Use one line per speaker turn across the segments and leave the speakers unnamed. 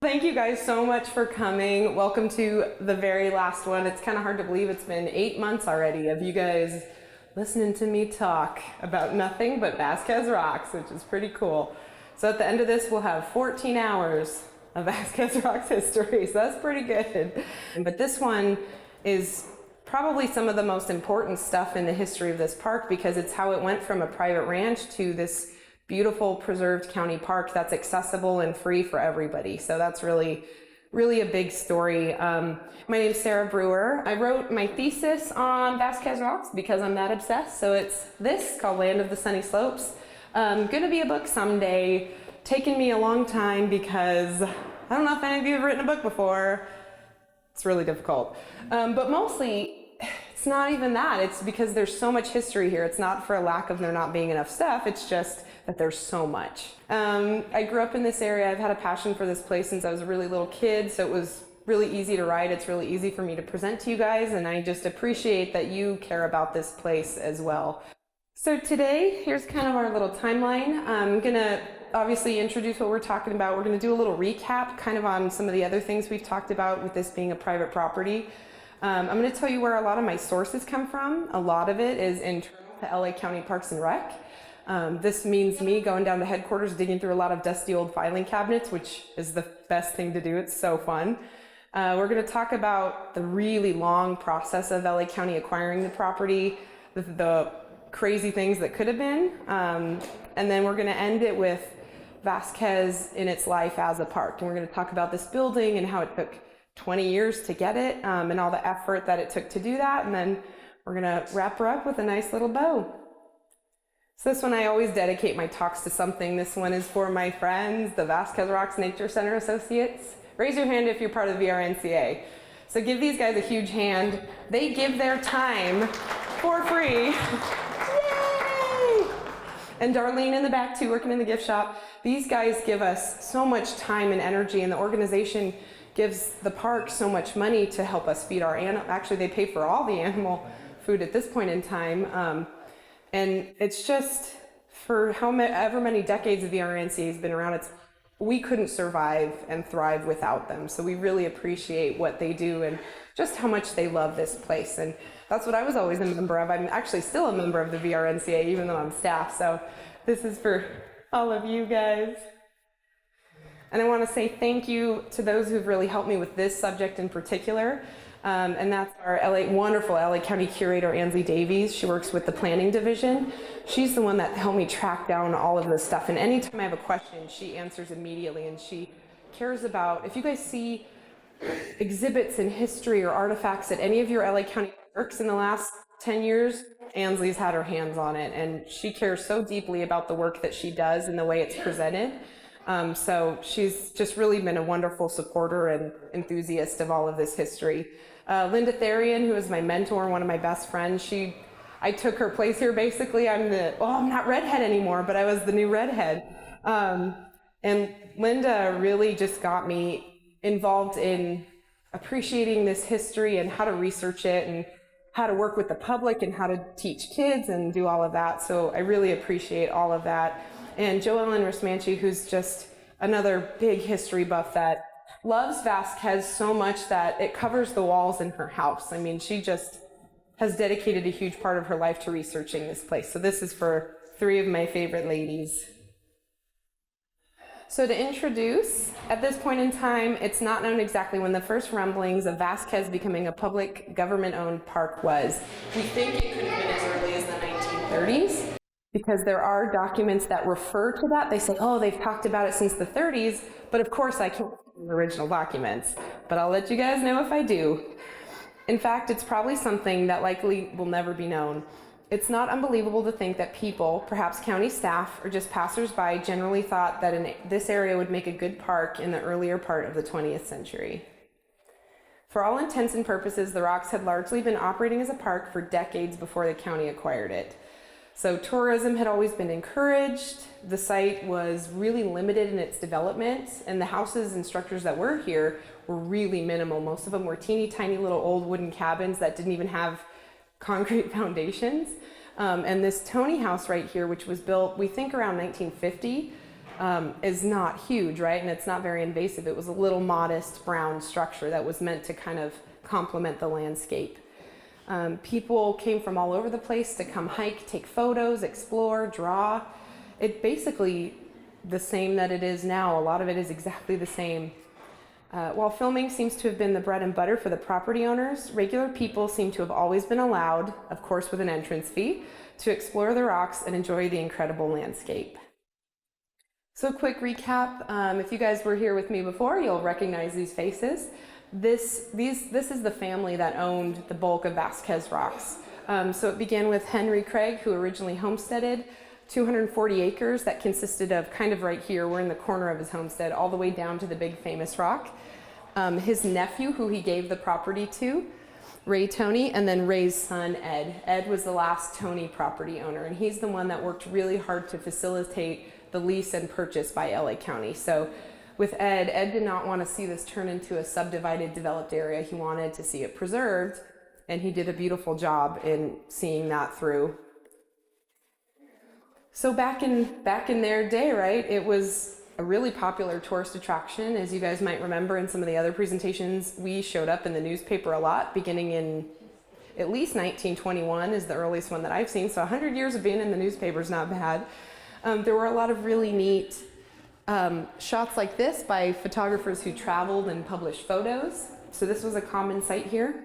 Thank you guys so much for coming. Welcome to the very last one. It's kind of hard to believe it's been 8 months already of you guys listening to me talk about nothing but Vasquez Rocks, which is pretty cool. So at the end of this, we'll have 14 hours of Vasquez Rocks history, so that's pretty good. But this one is probably some of the most important stuff in the history of this park because it's how it went from a private ranch to this beautiful preserved county park that's accessible and free for everybody. So that's really a big story. My name's Sarah Brewer. I wrote my thesis on Vasquez Rocks because I'm that obsessed. So it's this called Land of the Sunny Slopes. Gonna be a book someday. Taken me a long time because I don't know if any of you have written a book before. It's really difficult. But mostly it's not even that. It's because there's so much history here. It's not for a lack of there not being enough stuff. It's just that there's so much. I grew up in this area. I've had a passion for this place since I was a really little kid, so it was really easy to write. It's really easy for me to present to you guys, and I just appreciate that you care about this place as well. So today, here's kind of our little timeline. I'm gonna obviously introduce what we're talking about. We're gonna do a little recap kind of on some of the other things we've talked about with this being a private property. I'm gonna tell you where a lot of my sources come from. A lot of it is internal to LA County Parks and Rec. This means me going down to headquarters, digging through a lot of dusty old filing cabinets, which is the best thing to do. It's so fun. We're going to talk about the really long process of LA County acquiring the property, the crazy things that could have been, and then we're going to end it with Vasquez in its life as a park. And we're going to talk about this building and how it took 20 years to get it, and all the effort that it took to do that. And then we're going to wrap her up with a nice little bow. So this one, I always dedicate my talks to something. This one is for my friends, the Vasquez Rocks Nature Center Associates. Raise your hand if you're part of the VRNCA. So give these guys a huge hand. They give their time for free. Yay! And Darlene in the back too, working in the gift shop. These guys give us so much time and energy, and the organization gives the park so much money to help us feed our animals. Actually, they pay for all the animal food at this point in time. And it's just, for however many decades the VRNCA has been around, we couldn't survive and thrive without them. So we really appreciate what they do and just how much they love this place. And that's what I was always a member of. I'm actually still a member of the VRNCA, even though I'm staff. So this is for all of you guys. And I want to say thank you to those who've really helped me with this subject in particular. And that's our wonderful LA County Curator, Ansley Davies. She works with the planning division. She's the one that helped me track down all of this stuff. And anytime I have a question, she answers immediately. And she cares about, if you guys see exhibits in history or artifacts at any of your LA County parks in the last 10 years, Ansley's had her hands on it. And she cares so deeply about the work that she does and the way it's presented. So she's just really been a wonderful supporter and enthusiast of all of this history. Linda Therian, who is my mentor, one of my best friends, I took her place here basically. I'm not redhead anymore, but I was the new redhead. And Linda really just got me involved in appreciating this history and how to research it and how to work with the public and how to teach kids and do all of that. So I really appreciate all of that. And Joellen Rismanchi, who's just another big history buff that loves Vasquez so much that it covers the walls in her house. I mean, she just has dedicated a huge part of her life to researching this place. So this is for 3 of my favorite ladies. So to introduce, at this point in time, it's not known exactly when the first rumblings of Vasquez becoming a public government-owned park was. We think it could have been as early as the 1930s. Because there are documents that refer to that. They say, oh, they've talked about it since the 30s, but of course I can't find the original documents, but I'll let you guys know if I do. In fact, it's probably something that likely will never be known. It's not unbelievable to think that people, perhaps county staff or just passersby, generally thought that this area would make a good park in the earlier part of the 20th century. For all intents and purposes, the Rocks had largely been operating as a park for decades before the county acquired it. So tourism had always been encouraged. The site was really limited in its development, and the houses and structures that were here were really minimal. Most of them were teeny tiny little old wooden cabins that didn't even have concrete foundations. And this Tony house right here, which was built, we think around 1950, is not huge, right? And it's not very invasive. It was a little modest brown structure that was meant to kind of complement the landscape. People came from all over the place to come hike, take photos, explore, draw. It basically the same that it is now. A lot of it is exactly the same. While filming seems to have been the bread and butter for the property owners, regular people seem to have always been allowed, of course with an entrance fee, to explore the rocks and enjoy the incredible landscape. So quick recap, if you guys were here with me before, you'll recognize these faces. This is the family that owned the bulk of Vasquez Rocks. So it began with Henry Craig, who originally homesteaded 240 acres that consisted of kind of right here, we're in the corner of his homestead, all the way down to the big famous rock. His nephew, who he gave the property to, Ray Tony, and then Ray's son, Ed. Ed was the last Tony property owner, and he's the one that worked really hard to facilitate the lease and purchase by LA County. So with Ed did not want to see this turn into a subdivided, developed area. He wanted to see it preserved, and he did a beautiful job in seeing that through. So back in their day, right, it was a really popular tourist attraction. As you guys might remember in some of the other presentations, we showed up in the newspaper a lot, beginning in at least 1921 is the earliest one that I've seen. So 100 years of being in the newspaper is not bad. There were a lot of really neat shots like this by photographers who traveled and published photos. So this was a common sight here.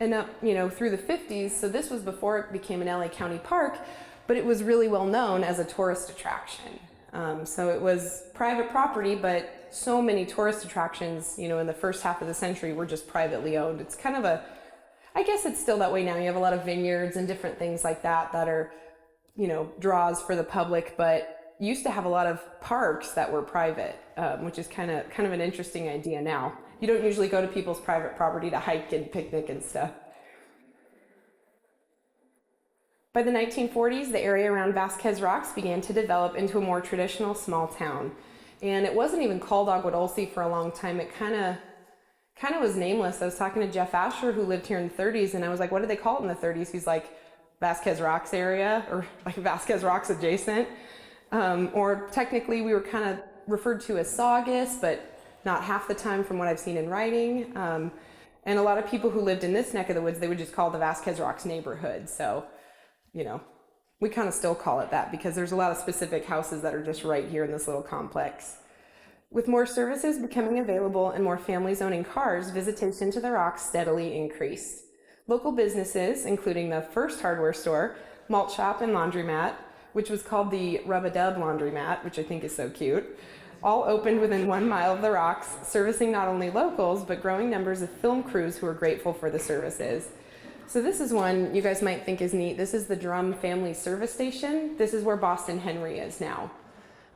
And up, through the 50s, so this was before it became an LA County park, but it was really well known as a tourist attraction. So it was private property, but so many tourist attractions, in the first half of the century were just privately owned. It's kind of I guess it's still that way now. You have a lot of vineyards and different things like that are, draws for the public, but used to have a lot of parks that were private, which is kind of an interesting idea now. You don't usually go to people's private property to hike and picnic and stuff. By the 1940s, the area around Vasquez Rocks began to develop into a more traditional small town. And it wasn't even called Agua Dulce for a long time. It kind of was nameless. I was talking to Jeff Asher, who lived here in the 30s, and I was like, what did they call it in the 30s? He's like, Vasquez Rocks area, or like Vasquez Rocks adjacent. Or technically we were kind of referred to as Saugus, but not half the time from what I've seen in writing. And a lot of people who lived in this neck of the woods, they would just call it the Vasquez Rocks neighborhood. So, we kind of still call it that because there's a lot of specific houses that are just right here in this little complex. With more services becoming available and more families owning cars, visitation to the rocks steadily increased. Local businesses, including the first hardware store, malt shop, and laundromat, which was called the Rub-a-Dub Laundromat, which I think is so cute, all opened within 1 mile of the rocks, servicing not only locals, but growing numbers of film crews who were grateful for the services. So this is one you guys might think is neat. This is the Drum Family Service Station. This is where Boston Henry is now.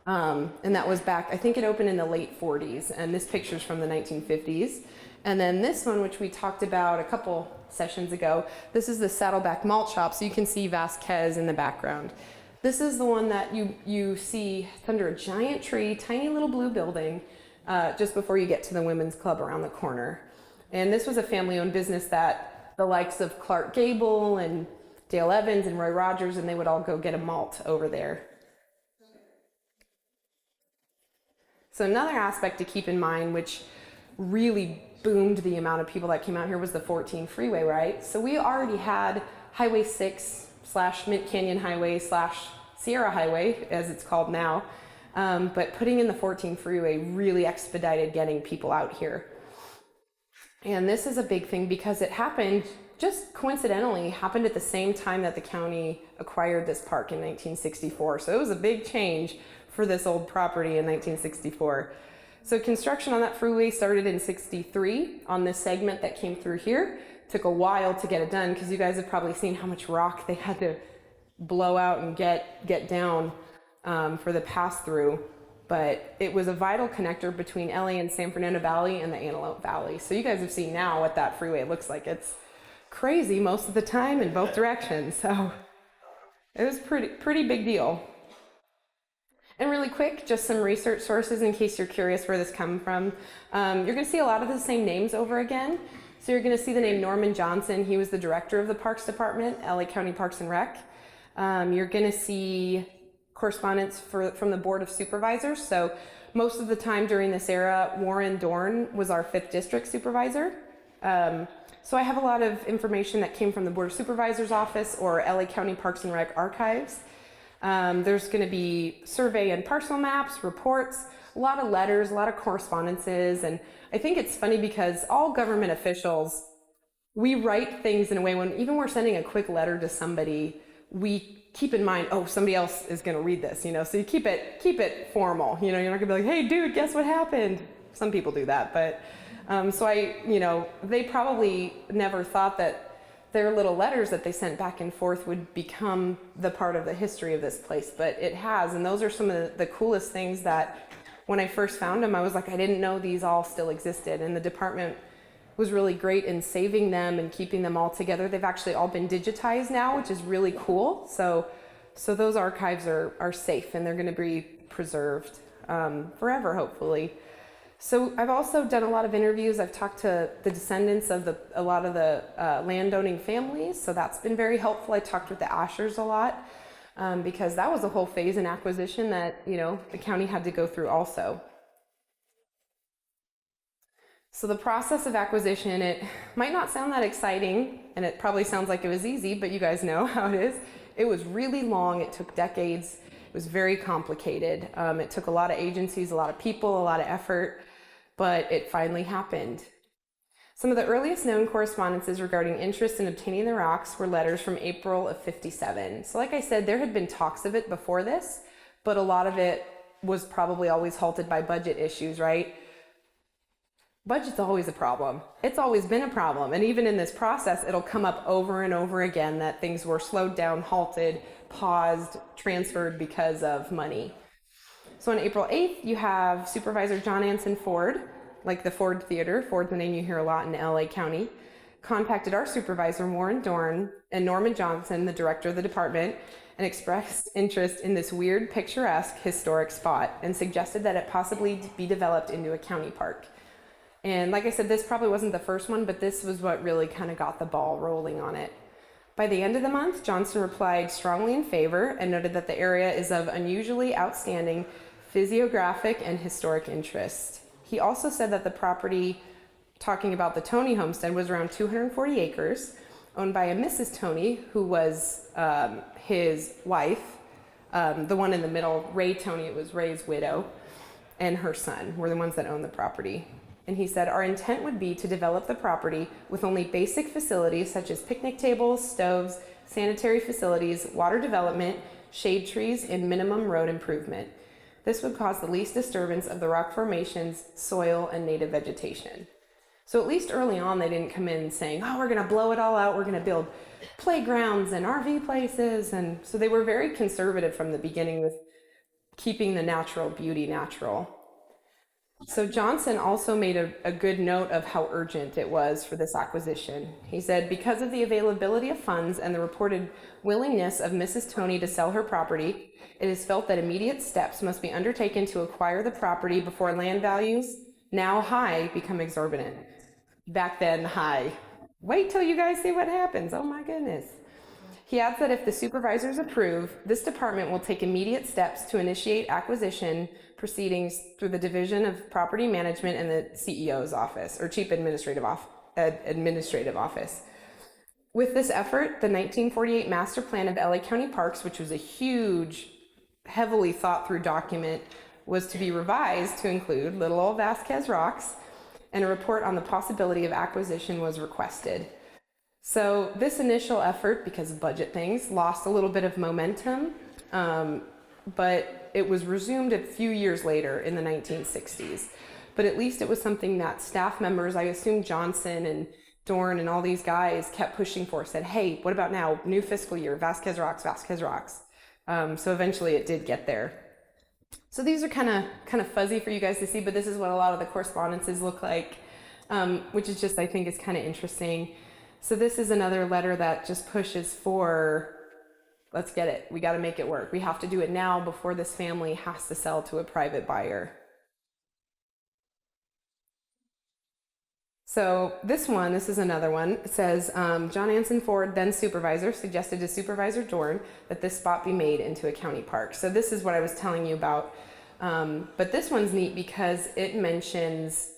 And that was back, I think it opened in the late 40s, and this picture's from the 1950s. And then this one, which we talked about a couple sessions ago, this is the Saddleback Malt Shop, so you can see Vasquez in the background. This is the one that you see under a giant tree, tiny little blue building, just before you get to the women's club around the corner. And this was a family-owned business that the likes of Clark Gable and Dale Evans and Roy Rogers, and they would all go get a malt over there. So another aspect to keep in mind, which really boomed the amount of people that came out here, was the 14 freeway, right? So we already had Highway 6 / Mint Canyon Highway / Sierra Highway, as it's called now. But putting in the 14 freeway really expedited getting people out here. And this is a big thing because it happened, just coincidentally, happened at the same time that the county acquired this park in 1964. So it was a big change for this old property in 1964. So construction on that freeway started in 63 on this segment that came through here. Took a while to get it done because you guys have probably seen how much rock they had to blow out and get down for the pass-through. But it was a vital connector between LA and San Fernando Valley and the Antelope Valley. So you guys have seen now what that freeway looks like. It's crazy most of the time in both directions. So it was pretty big deal. And really quick, just some research sources in case you're curious where this comes from. You're going to see a lot of the same names over again. So you're going to see the name Norman Johnson. He was the director of the Parks Department, LA County Parks and Rec. You're going to see correspondence from the Board of Supervisors. So most of the time during this era, Warren Dorn was our 5th district supervisor. So I have a lot of information that came from the Board of Supervisors office or LA County Parks and Rec archives. There's going to be survey and parcel maps, reports, a lot of letters, a lot of correspondences. And I think it's funny because all government officials, we write things in a way when even we're sending a quick letter to somebody, we keep in mind, oh, somebody else is going to read this, so you keep it formal, you're not gonna be like, hey dude, guess what happened? Some people do that, but so they probably never thought that their little letters that they sent back and forth would become the part of the history of this place, but it has. And those are some of the coolest things that when I first found them, I was like, I didn't know these all still existed. And the department was really great in saving them and keeping them all together. They've actually all been digitized now, which is really cool. So those archives are safe and they're going to be preserved forever, hopefully. So I've also done a lot of interviews. I've talked to the descendants of a lot of the landowning families. So that's been very helpful. I talked with the Ashers a lot because that was a whole phase in acquisition that, the county had to go through also. So the process of acquisition, it might not sound that exciting, and it probably sounds like it was easy, but you guys know how it is. It was really long. It took decades. It was very complicated. It took a lot of agencies, a lot of people, a lot of effort, but it finally happened. Some of the earliest known correspondences regarding interest in obtaining the rocks were letters from April of '57. So like I said, there had been talks of it before this, but a lot of it was probably always halted by budget issues, right? Budget's always a problem. It's always been a problem. And even in this process, it'll come up over and over again that things were slowed down, halted, paused, transferred because of money. So on April 8th, you have Supervisor John Anson Ford, like the Ford Theater, Ford's the name you hear a lot in LA County, contacted our supervisor, Warren Dorn, and Norman Johnson, the director of the department, and expressed interest in this weird, picturesque, historic spot and suggested that it possibly be developed into a county park. And like I said, this probably wasn't the first one, but this was what really kind of got the ball rolling on it. By the end of the month, Johnson replied strongly in favor and noted that the area is of unusually outstanding physiographic and historic interest. He also said that the property, talking about the Toney homestead, was around 240 acres, owned by a Mrs. Toney, who was his wife. The one in the middle, Ray Toney, it was Ray's widow, and her son were the ones that owned the property. And he said, our intent would be to develop the property with only basic facilities such as picnic tables, stoves, sanitary facilities, water development, shade trees, and minimum road improvement. This would cause the least disturbance of the rock formations, soil, and native vegetation. So at least early on, they didn't come in saying, oh, we're going to blow it all out. We're going to build playgrounds and RV places. And so they were very conservative from the beginning with keeping the natural beauty natural. So Johnson also made a good note of how urgent it was for this acquisition. He said, because of the availability of funds and the reported willingness of Mrs. Toney to sell her property, it is felt that immediate steps must be undertaken to acquire the property before land values, now high, become exorbitant. Back then, high. Wait till you guys see what happens. Oh my goodness. He adds that if the supervisors approve, this department will take immediate steps to initiate acquisition proceedings through the Division of Property Management and the CEO's office, or Chief Administrative Office. With this effort, the 1948 Master Plan of LA County Parks, which was a huge, heavily thought through document, was to be revised to include little old Vasquez Rocks, and a report on the possibility of acquisition was requested. So this initial effort, because of budget things, lost a little bit of momentum, but it was resumed a few years later in the 1960s. But at least it was something that staff members, I assume Johnson and Dorn and all these guys kept pushing for, said, hey, what about now? New fiscal year, Vasquez Rocks, Vasquez Rocks. So eventually it did get there. So these are kind of fuzzy for you guys to see, but this is what a lot of the correspondences look like, which is just, I think, is kind of interesting. So this is another letter that just pushes for, let's get it. We got to make it work. We have to do it now before this family has to sell to a private buyer. So this is another one. It says, John Anson Ford, then supervisor, suggested to Supervisor Dorn that this spot be made into a county park. So this is what I was telling you about. But this one's neat because it mentions,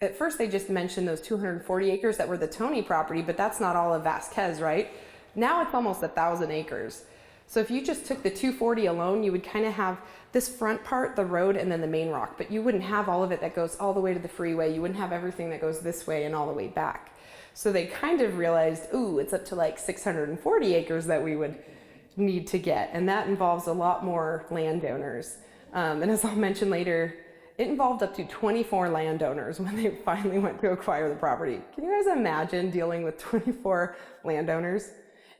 at first they just mentioned those 240 acres that were the Tony property, but that's not all of Vasquez, right? Now it's almost 1,000 acres. So if you just took the 240 alone, you would kind of have this front part, the road, and then the main rock, but you wouldn't have all of it that goes all the way to the freeway. You wouldn't have everything that goes this way and all the way back. So they kind of realized, ooh, it's up to like 640 acres that we would need to get. And that involves a lot more landowners. And as I'll mention later, it involved up to 24 landowners when they finally went to acquire the property. Can you guys imagine dealing with 24 landowners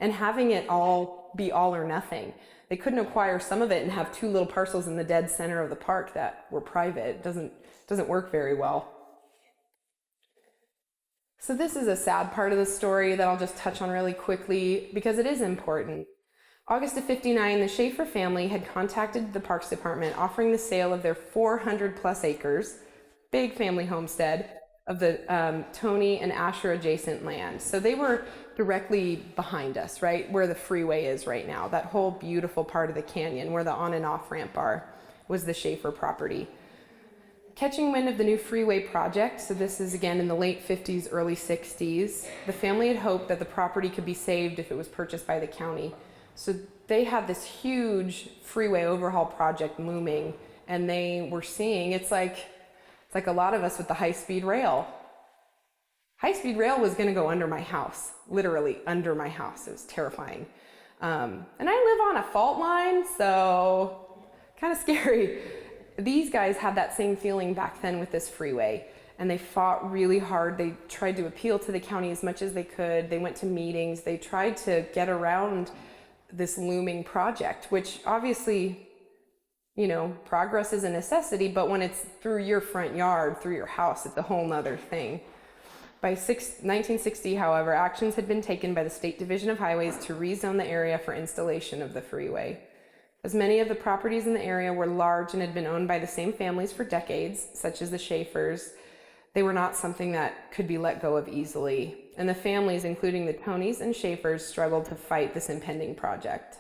and having it all be all or nothing? They couldn't acquire some of it and have two little parcels in the dead center of the park that were private. It doesn't work very well. So this is a sad part of the story that I'll just touch on really quickly because it is important. August of '59, the Schaeffer family had contacted the Parks Department offering the sale of their 400 plus acres, big family homestead, of the Tony and Asher adjacent land. So they were directly behind us, right, where the freeway is right now. That whole beautiful part of the canyon where the on and off ramp are was the Schaeffer property. Catching wind of the new freeway project, so this is again in the late 50s, early 60s, the family had hoped that the property could be saved if it was purchased by the county. So they had this huge freeway overhaul project looming, and they were seeing, it's like a lot of us with the high-speed rail. High-speed rail was going to go under my house, literally under my house. It was terrifying. And I live on a fault line, so kind of scary. These guys had that same feeling back then with this freeway, and they fought really hard. They tried to appeal to the county as much as they could. They went to meetings. They tried to get around this looming project, which obviously, you know, progress is a necessity, but when it's through your front yard, through your house, it's a whole nother thing. By 1960, however, actions had been taken by the State Division of Highways to rezone the area for installation of the freeway. As many of the properties in the area were large and had been owned by the same families for decades, such as the Schaeffers, they were not something that could be let go of easily. And the families, including the Tonys and Schaeffers, struggled to fight this impending project.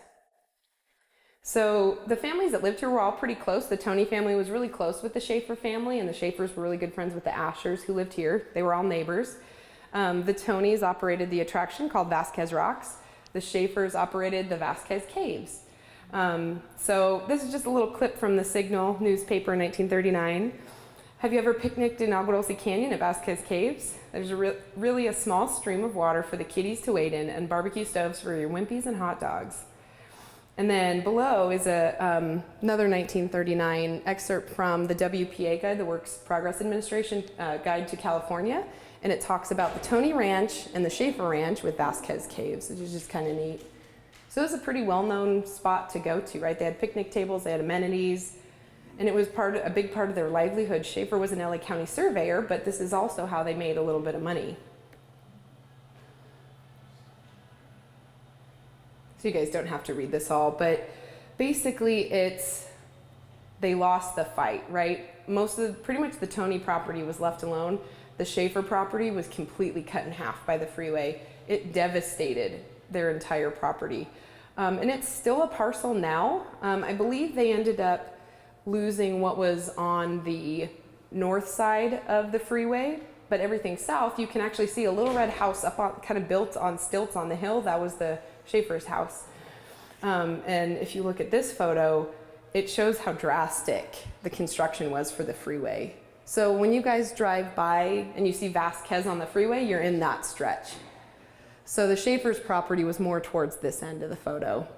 So the families that lived here were all pretty close. The Tony family was really close with the Schaeffer family, and the Schaeffers were really good friends with the Ashers who lived here. They were all neighbors. The Tonys operated the attraction called Vasquez Rocks. The Schaeffers operated the Vasquez Caves. So this is just a little clip from the Signal newspaper in 1939. Have you ever picnicked in Agua Dulce Canyon at Vasquez Caves? There's really a small stream of water for the kiddies to wade in and barbecue stoves for your Wimpies and hot dogs. And then below is another 1939 excerpt from the WPA guide, the Works Progress Administration Guide to California. And it talks about the Tony Ranch and the Schaeffer Ranch with Vasquez Caves, which is just kind of neat. So it was a pretty well-known spot to go to, right? They had picnic tables, they had amenities, and it was a big part of their livelihood. Schaeffer was an LA County surveyor, but this is also how they made a little bit of money. So you guys don't have to read this all, but basically they lost the fight, right? Pretty much the Tony property was left alone. The Schaeffer property was completely cut in half by the freeway. It devastated their entire property. And it's still a parcel now. I believe they ended up losing what was on the north side of the freeway, but everything south, you can actually see a little red house up on, kind of built on stilts on the hill. That was the Schaeffer's house. And if you look at this photo, it shows how drastic the construction was for the freeway. So when you guys drive by and you see Vasquez on the freeway, you're in that stretch. So the Schaeffer's property was more towards this end of the photo.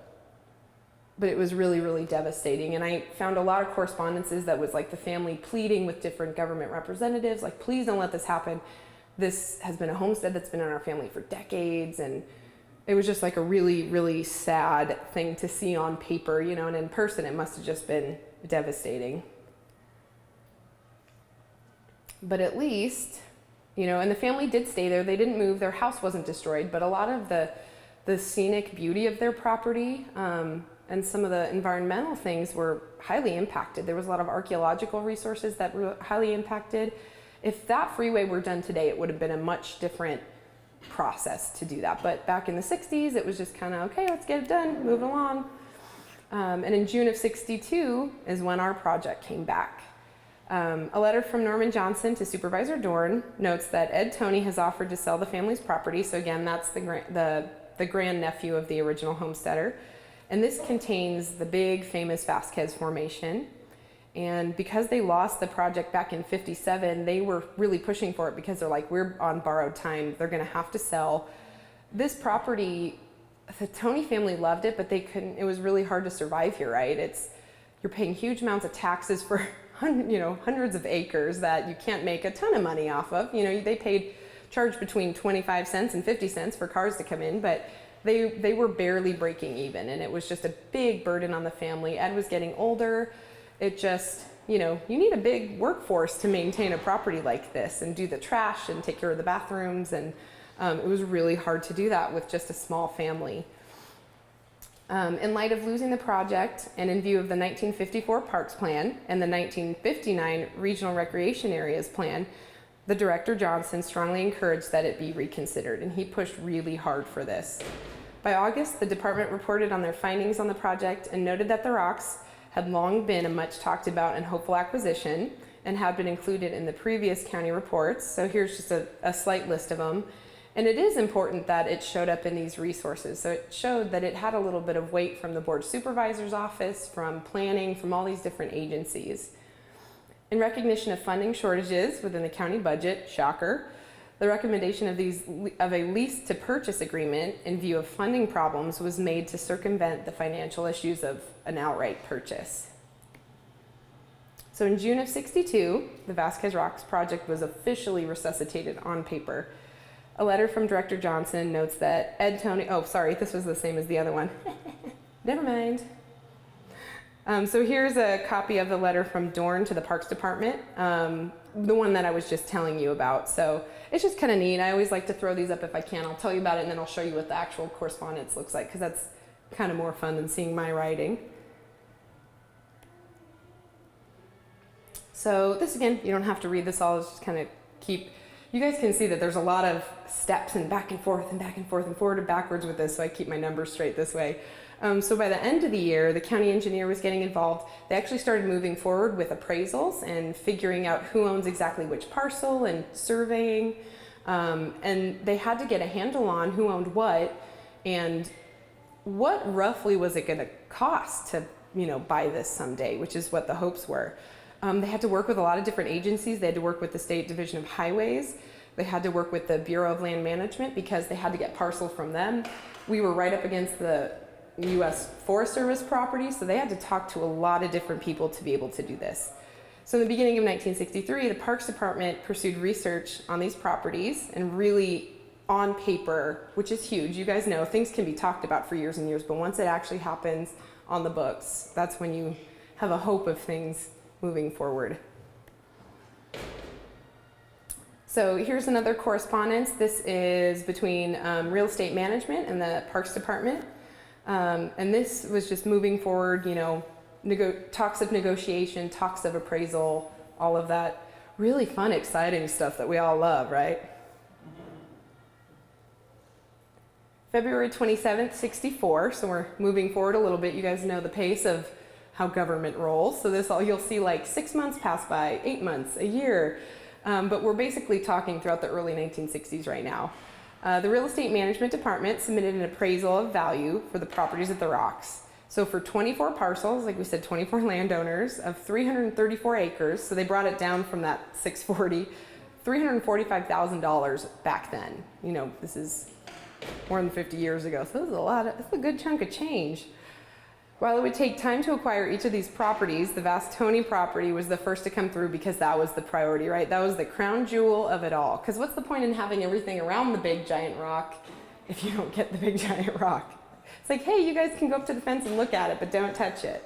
But it was really, really devastating. And I found a lot of correspondences that was like the family pleading with different government representatives, like, please don't let this happen. This has been a homestead that's been in our family for decades. And it was just like a really, really sad thing to see on paper, you know, and in person it must have just been devastating. But at least, you know, and the family did stay there. They didn't move. Their house wasn't destroyed, but a lot of the scenic beauty of their property and some of the environmental things were highly impacted. There was a lot of archaeological resources that were highly impacted. If that freeway were done today, it would have been a much different process to do that. But back in the 60s, it was just kind of, okay, let's get it done, move along. And in June of 62 is when our project came back. A letter from Norman Johnson to Supervisor Dorn notes that Ed Toney has offered to sell the family's property. So again, that's the grandnephew of the original homesteader. And this contains the big famous Vasquez Formation. And because they lost the project back in 57, they were really pushing for it because they're like, we're on borrowed time. They're gonna have to sell. This property, the Toney family loved it, but they couldn't, it was really hard to survive here, right? You're paying huge amounts of taxes for hundreds of acres that you can't make a ton of money off of. They charged between 25 cents and 50 cents for cars to come in, but they were barely breaking even, and it was just a big burden on the family. Ed was getting older. It just, you need a big workforce to maintain a property like this and do the trash and take care of the bathrooms, and it was really hard to do that with just a small family. In light of losing the project and in view of the 1954 Parks Plan and the 1959 Regional Recreation Areas Plan, the Director Johnson strongly encouraged that it be reconsidered, and he pushed really hard for this. By August, the department reported on their findings on the project and noted that the rocks had long been a much talked about and hopeful acquisition and had been included in the previous county reports. So here's just a slight list of them. And it is important that it showed up in these resources. So it showed that it had a little bit of weight from the board supervisor's office, from planning, from all these different agencies. In recognition of funding shortages within the county budget, shocker, the recommendation of a lease to purchase agreement in view of funding problems was made to circumvent the financial issues of an outright purchase. So in June of 62, the Vasquez Rocks project was officially resuscitated on paper. A letter from Director Johnson notes that Ed Toney, oh, sorry, this was the same as the other one. Never mind. So here's a copy of the letter from Dorn to the Parks Department, the one that I was just telling you about. So it's just kind of neat. I always like to throw these up if I can. I'll tell you about it, and then I'll show you what the actual correspondence looks like, because that's kind of more fun than seeing my writing. So this, again, you don't have to read this all. It's just kind of you guys can see that there's a lot of steps and back and forth and back and forth and forward and backwards with this, so I keep my numbers straight this way. So by the end of the year, the county engineer was getting involved. They actually started moving forward with appraisals and figuring out who owns exactly which parcel and surveying. And they had to get a handle on who owned what and what roughly was it going to cost to buy this someday, which is what the hopes were. They had to work with a lot of different agencies. They had to work with the State Division of Highways. They had to work with the Bureau of Land Management because they had to get parcel from them. We were right up against the U.S. Forest Service property, so they had to talk to a lot of different people to be able to do this. So in the beginning of 1963, the Parks Department pursued research on these properties, and really on paper, which is huge. You guys know things can be talked about for years and years, but once it actually happens on the books, that's when you have a hope of things moving forward. So here's another correspondence. This is between real estate management and the Parks Department. And this was just moving forward, talks of negotiation, talks of appraisal, all of that really fun, exciting stuff that we all love, right? February 27th, 64, so we're moving forward a little bit. You guys know the pace of how government rolls. So you'll see like 6 months pass by, 8 months, a year. But we're basically talking throughout the early 1960s right now. The Real Estate Management Department submitted an appraisal of value for the properties at the Rocks. So for 24 parcels, like we said, 24 landowners of 334 acres, so they brought it down from that 640, $345,000 back then. This is more than 50 years ago, so that's a good chunk of change. While it would take time to acquire each of these properties, the Vast Toney property was the first to come through because that was the priority, right? That was the crown jewel of it all. Because what's the point in having everything around the big giant rock if you don't get the big giant rock? It's like, hey, you guys can go up to the fence and look at it, but don't touch it.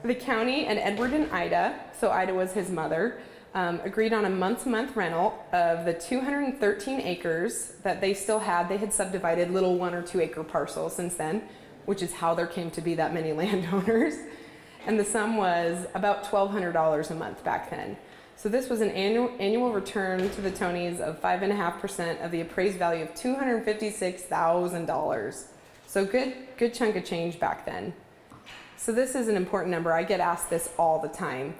The county and Edward and Ida, so Ida was his mother, agreed on a month-to-month rental of the 213 acres that they still had. They had subdivided little 1 or 2 acre parcels since then, which is how there came to be that many landowners. And the sum was about $1,200 a month back then. So this was an annual return to the Tonys of 5.5% of the appraised value of $256,000. So good chunk of change back then. So this is an important number. I get asked this all the time.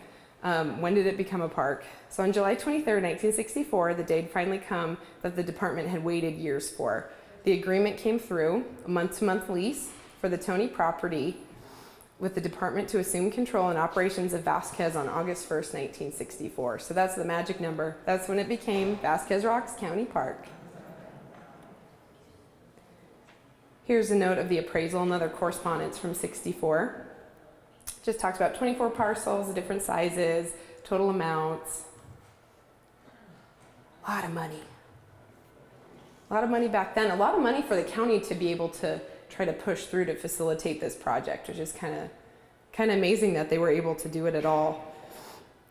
When did it become a park? So on July 23rd, 1964, the day had finally come that the department had waited years for. The agreement came through, a month-to-month lease for the Tony property, with the department to assume control and operations of Vasquez on August 1st, 1964. So that's the magic number. That's when it became Vasquez Rocks County Park. Here's a note of the appraisal, another correspondence from 64. Just talks about 24 parcels, different sizes, total amounts. A lot of money. A lot of money back then. A lot of money for the county to be able to try to push through to facilitate this project, which is kind of amazing that they were able to do it at all.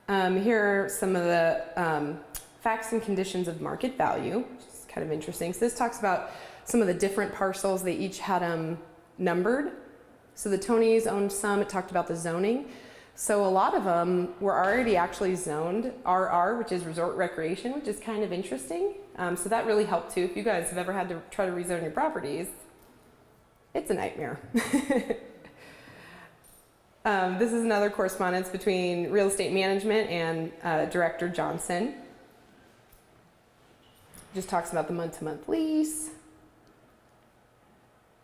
Here are some of the facts and conditions of market value, which is kind of interesting. So this talks about some of the different parcels. They each had numbered. So the Tonys owned some. It talked about the zoning. So a lot of them were already actually zoned RR, which is resort recreation, which is kind of interesting. So that really helped too. If you guys have ever had to try to rezone your properties, it's a nightmare. This is another correspondence between real estate management and Director Johnson. Just talks about the month-to-month lease.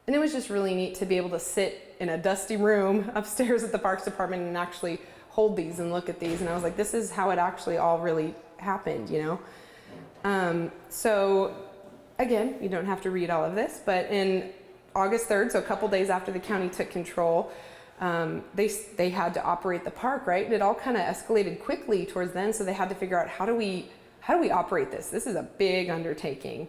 And it was just really neat to be able to sit in a dusty room upstairs at the Parks Department and actually hold these and look at these. And I was like, this is how it actually all really happened, you know? So again, you don't have to read all of this, but in August 3rd, so a couple days after the county took control, they had to operate the park, right? And it all kind of escalated quickly towards then, so they had to figure out how do we operate this? This is a big undertaking.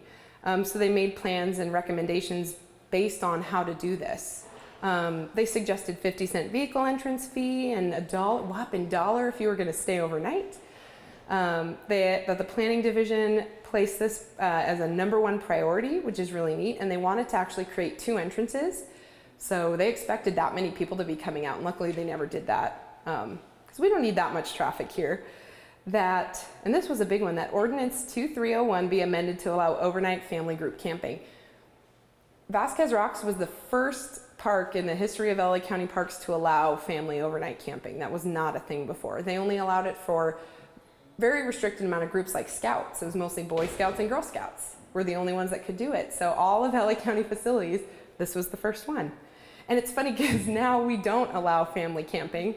So they made plans and recommendations based on how to do this. They suggested 50-cent vehicle entrance fee and whopping $1 if you were going to stay overnight. That the planning division placed this as a #1 priority, which is really neat, and they wanted to actually create 2 entrances. So they expected that many people to be coming out, and luckily they never did that, because we don't need that much traffic here. And this was a big one, that Ordinance 2301 be amended to allow overnight family group camping. Vasquez Rocks was the first park in the history of LA County parks to allow family overnight camping. That was not a thing before. They only allowed it for very restricted amount of groups like Scouts. It was mostly Boy Scouts and Girl Scouts were the only ones that could do it. So all of LA County facilities, this was the first one. And it's funny because now we don't allow family camping.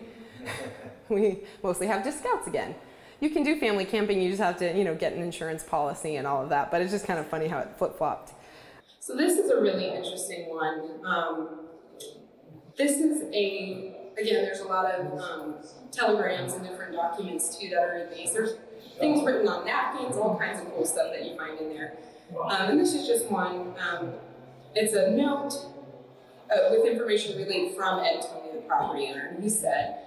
We mostly have just Scouts again. You can do family camping, you just have to, get an insurance policy and all of that, but it's just kind of funny how it flip-flopped. So this is a really interesting one. Again, there's a lot of telegrams and different documents too that are in these. There's things written on napkins, all kinds of cool stuff that you find in there. And this is just one. It's a note with information relayed from Ed Tony, the property owner. And he said,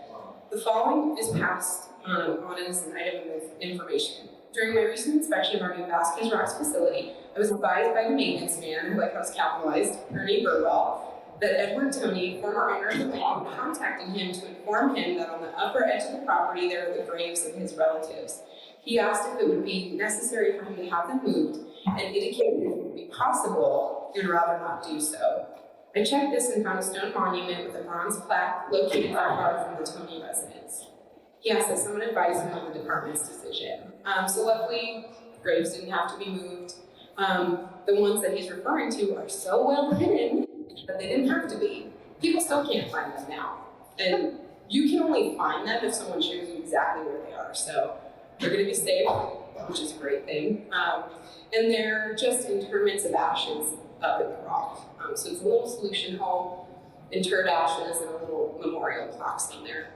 the following is passed on as an item of information. During my recent inspection of our new Vasquez Rocks facility, I was advised by the maintenance man, who I was capitalized, Ernie Burwell, that Edward Tony, former owner of the land, contacted him to inform him that on the upper edge of the property there are the graves of his relatives. He asked if it would be necessary for him to have them moved, and indicated if it would be possible, he would rather not do so. I checked this and found a stone monument with a bronze plaque located not far from the Tony residence. He asked that someone advise him on the department's decision. So luckily, graves didn't have to be moved. The ones that he's referring to are so well hidden that they didn't have to be. People still can't find them now. And you can only find them if someone shows you exactly where they are. So they're going to be safe, which is a great thing. And they're just interments of ashes up in the rock. So it's a little solution hole, interred ashes, and a little memorial plaques on there.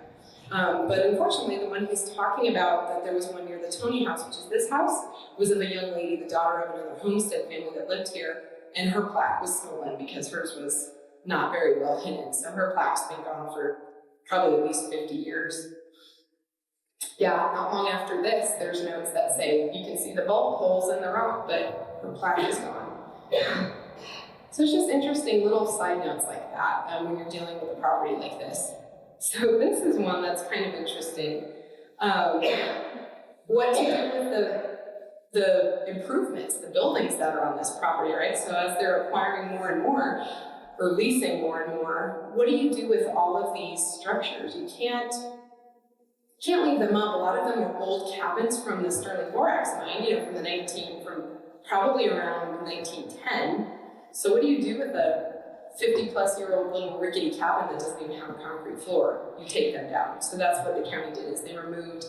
But unfortunately, the one he's talking about, that there was one near the Tony house, which is this house, was of a young lady, the daughter of another homestead family that lived here, and her plaque was stolen because hers was not very well hidden. So her plaque's been gone for probably at least 50 years. Yeah, not long after this, there's notes that say you can see the bolt holes in the rock, but her plaque is gone. So it's just interesting little side notes like that when you're dealing with a property like this. So this is one that's kind of interesting. what do you do with the improvements, the buildings that are on this property, right? So as they're acquiring more and more, or leasing more and more, what do you do with all of these structures? You can't leave them up. A lot of them are old cabins from the Sterling Borax mine, from probably around 1910. So what do you do with a 50-plus-year-old little rickety cabin that doesn't even have a concrete floor? You take them down. So that's what the county did, is they removed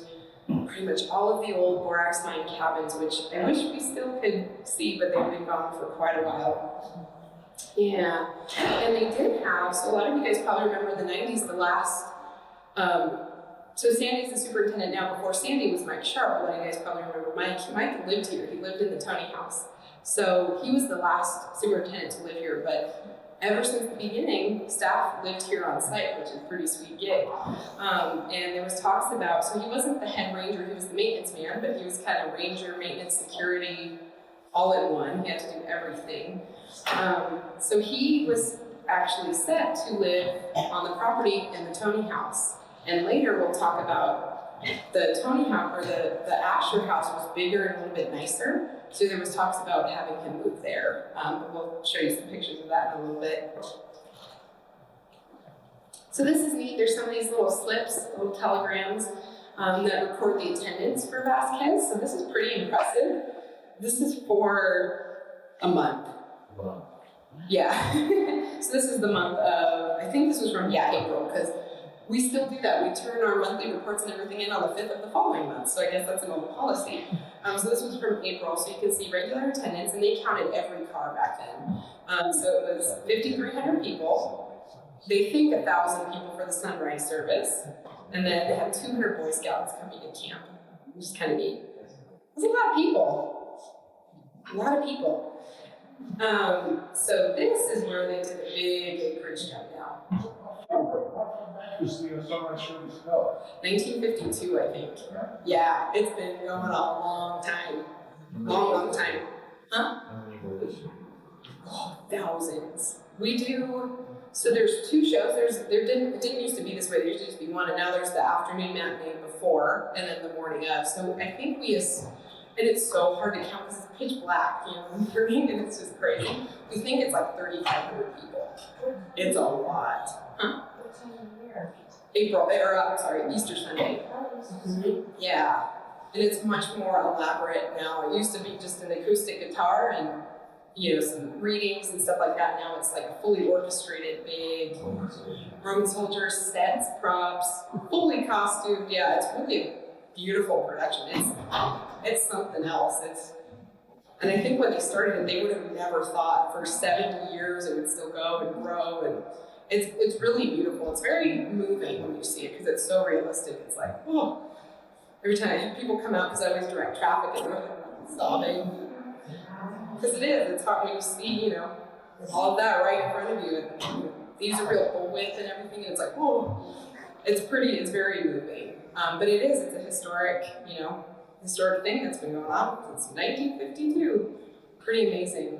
pretty much all of the old borax mine cabins, which I wish we still could see, but they've been gone for quite a while. Yeah, and they did have, so a lot of you guys probably remember the 90s, the last, so Sandy's the superintendent now. Before Sandy was Mike Sharp. A lot of you guys probably remember Mike lived here. He lived in the Tony house. So he was the last superintendent to live here, but ever since the beginning, staff lived here on site, which is a pretty sweet gig. And there was talks about, so he wasn't the head ranger, he was the maintenance man, but he was kind of ranger, maintenance, security, all in one. He had to do everything. So he was actually set to live on the property in the Tony house. And later we'll talk about the Tony house, or the Asher house was bigger and a little bit nicer. So there was talks about having him move there. But we'll show you some pictures of that in a little bit. So this is neat. There's some of these little slips, little telegrams that record the attendance for Vasquez. So this is pretty impressive. This is for a month. Wow. Yeah. So this is the month of, I think this was from, April, because we still do that. We turn our monthly reports and everything in on the 5th of the following month. So I guess that's an old policy. So this was from April, so you can see regular attendance, and they counted every car back then. So it was 5,300 people. They think 1,000 people for the sunrise service. And then they had 200 Boy Scouts coming to camp, which is kind of neat. That's a lot of people. A lot of people. So this is where they did the big bridge jump down.
Was the sunrise service held?
1952, I think. Yeah, it's been going on a long time. Long time. Huh?
How many were this year?
Oh, thousands. We do, so there's 2 shows. It didn't used to be this way. There used to be one, and now there's the afternoon matinee before, and then the morning of. So I think and it's so hard to count because it's pitch black, in the morning, and it's just crazy. We think it's like 3,500 people. It's a lot. Huh? Easter Sunday. Mm-hmm. Yeah, and it's much more elaborate now. It used to be just an acoustic guitar and some readings and stuff like that. Now it's like a fully orchestrated, big Roman soldier sets, props, fully costumed. Yeah, it's really a beautiful production. It's something else. And I think when they started it, they would have never thought for 70 years it would still go and grow, and it's really beautiful. It's very moving when you see it because it's so realistic. It's like, oh, every time people come out, because I always direct traffic, and they're like sobbing. Because it is, it's hard when you see, all of that right in front of you, and these are real full width and everything, and it's like, whoa, it's very moving. But it's a historic thing that's been going on since 1952. Pretty amazing.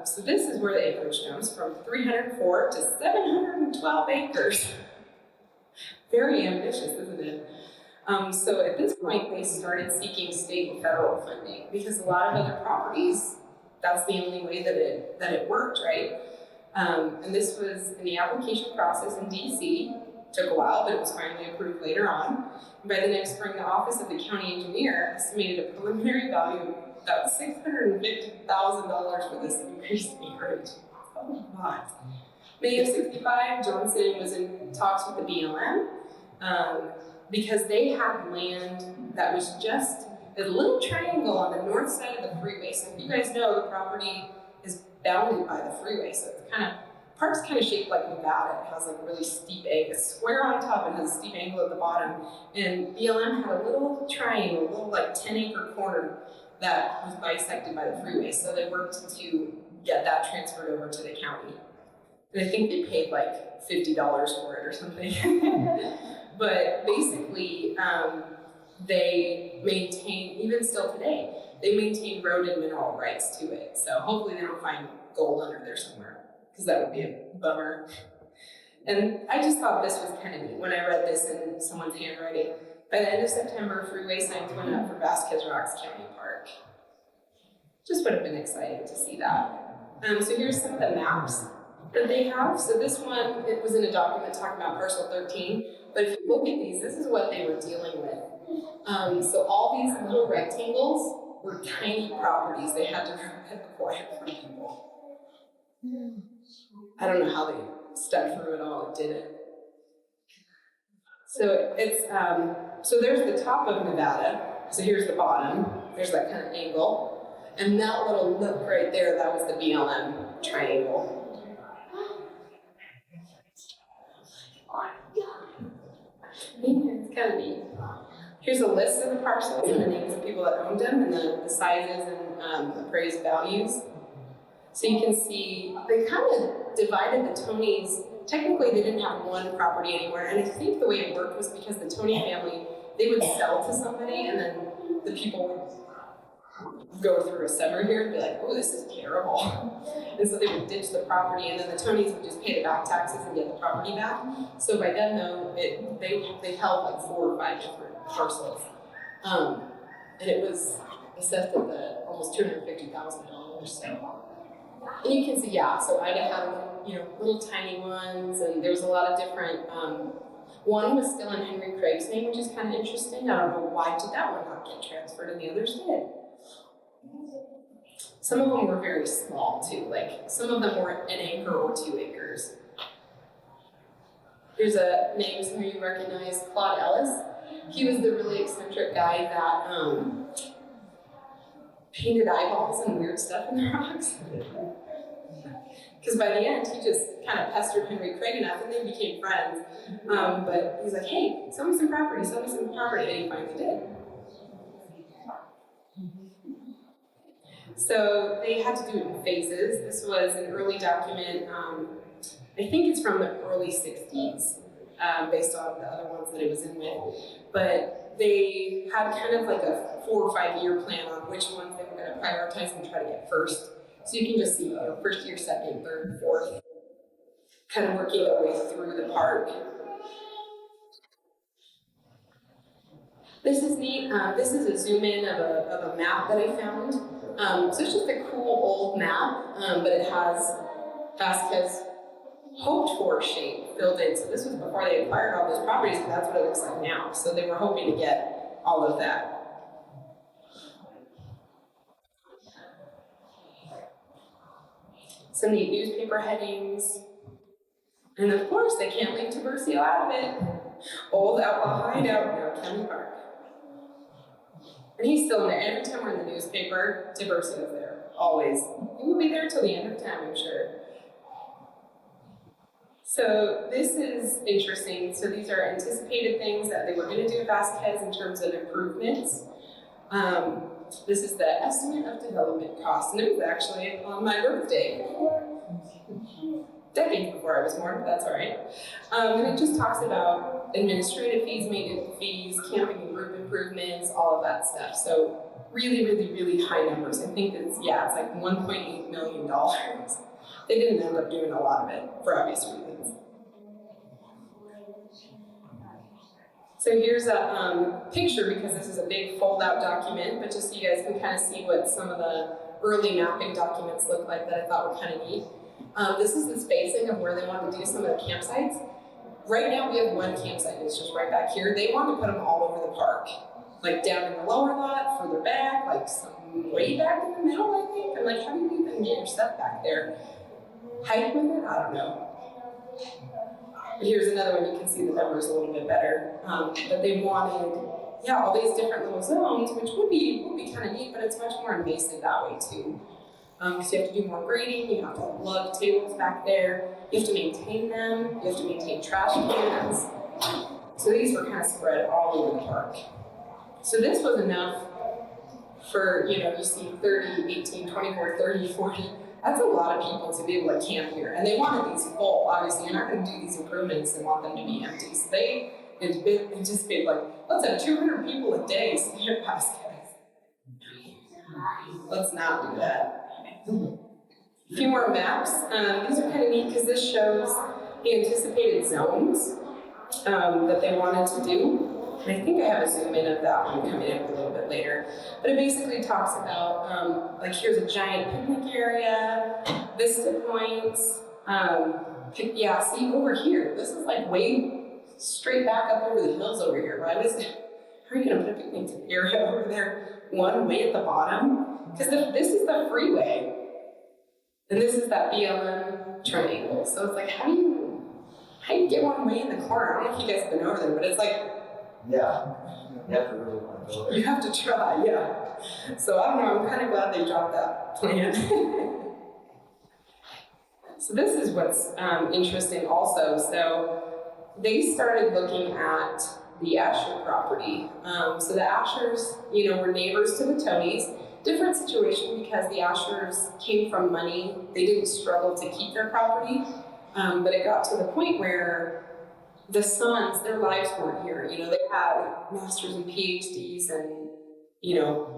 So this is where the acreage jumps from 304 to 712 acres. Very ambitious, isn't it? So at this point, they started seeking state and federal funding because a lot of other properties, that's the only way that it worked, right? And this was in the application process in DC. Took a while, but it was finally approved later on. And by the next spring, the Office of the County Engineer estimated a preliminary value of about $650,000 for this increased acreage. That's a lot. May of '65, Johnson was in talks with the BLM because they had land that was just a little triangle on the north side of the freeway. So if you guys know, the property is bounded by the freeway, so it's park's kind of shaped like Nevada. It has like a really steep angle, a square on top and has a steep angle at the bottom. And BLM had a little triangle, a little like 10-acre corner that was bisected by the freeway. So they worked to get that transferred over to the county. And I think they paid like $50 for it or something. But basically, they maintain, even still today, they maintain road and mineral rights to it. So hopefully they don't find gold under there somewhere, because that would be a bummer. And I just thought this was kind of neat when I read this in someone's handwriting. By the end of September, Freeway signs went up for Vasquez Rocks County Park. Just would have been exciting to see that. So here's some of the maps that they have. So this one, it was in a document talking about parcel 13, but if you look at these, this is what they were dealing with. So all these little rectangles were tiny properties they had to acquire from people. I don't know how they stuck through it all, it didn't. So it's, so there's the top of Nevada. So here's the bottom. There's that kind of angle. And that little look right there, that was the BLM triangle. It's kind of neat. Here's a list of the parcels and the names of people that owned them and the sizes and appraised values. So you can see they kind of divided the Tonys. Technically, they didn't have one property anywhere, and I think the way it worked was because the Tony family, they would sell to somebody, and then the people would go through a summer here and be like, oh, this is terrible. And so they would ditch the property, and then the Tonys would just pay the back taxes and get the property back. So by then, though, they held like 4 or 5 different parcels. And it was assessed at almost $250,000. So. And you can see, yeah, so Ida had, little tiny ones, and there was a lot of different, one was still in Henry Craig's name, which is kind of interesting. I don't know why did that one not get transferred and the others did. Some of them were very small too, like some of them were an acre or 2 acres. Here's a name some of you recognize, Claude Ellis. He was the really eccentric guy that painted eyeballs and weird stuff in the rocks. Because by the end, he just kind of pestered Henry Craig enough and they became friends. But he's like, hey, sell me some property, and he finally did. So they had to do it in phases. This was an early document, I think it's from the early 60s, based on the other ones that it was in with. But they had kind of like a 4 or 5 year plan on which ones they were going to prioritize and try to get first. So you can just see, first year, second, third, fourth, kind of working their way through the park. This is neat. This is a zoom in of a map that I found. So it's just a cool old map, but it has Vasquez hoped for shape filled in. So this was before they acquired all those properties, but that's what it looks like now. So they were hoping to get all of that. Some neat newspaper headings. And of course, they can't leave Tiburcio out of it. Old outlaw hideout, Merrill County Park. And he's still in there. Every time we're in the newspaper, Tiburcio's there, always. He will be there till the end of time, I'm sure. So this is interesting. So these are anticipated things that they were going to do at Vasquez in terms of improvements. This is the estimate of development costs, and it was actually on my birthday. Decades before I was born, but that's all right. And it just talks about administrative fees, maintenance fees, camping and group improvements, all of that stuff. So really, really, really high numbers. I think it's like $1.8 million. They didn't end up doing a lot of it for obvious reasons. So here's a picture, because this is a big fold-out document, but just so you guys can kind of see what some of the early mapping documents look like that I thought were kind of neat. This is the spacing of where they want to do some of the campsites. Right now we have one campsite, it's just right back here. They want to put them all over the park, like down in the lower lot, further back, like some way back in the middle, I think. I'm like, how do you even get your stuff back there? Hike with it? I don't know. But here's another one, you can see the numbers a little bit better. But they wanted, all these different little zones, which would be kind of neat, but it's much more invasive that way too. So you have to do more grading, you have to lug tables back there, you have to maintain them, you have to maintain trash cans. So these were kind of spread all over the park. So this was enough for, you see 30, 18, 24, 30, 40. That's a lot of people to be able to camp here. And they wanted these full. Obviously, you're not going to do these improvements and want them to be empty. So they anticipated, like, let's have 200 people a day stay at Vasquez. Let's not do that. A few more maps. These are kind of neat because this shows the anticipated zones that they wanted to do. And I think I have a zoom in of that one coming up a little bit later. But it basically talks about, like here's a giant picnic area, vista points. Yeah, see over here, this is like way straight back up over the hills over here. How are you gonna put a picnic area over there? One way at the bottom? Because this is the freeway. And this is that BLM triangle. So it's like, how do you get one way in the corner? I don't know if you guys have been over there, but it's like,
yeah, you have to really want to go there.
you have to try, yeah. So I don't know, I'm kind of glad they dropped that plan. So this is what's interesting also. So they started looking at the Asher property. So the Ashers, were neighbors to the Tonys. Different situation because the Ashers came from money. They didn't struggle to keep their property, but it got to the point where the sons, their lives weren't here. They had masters and PhDs, and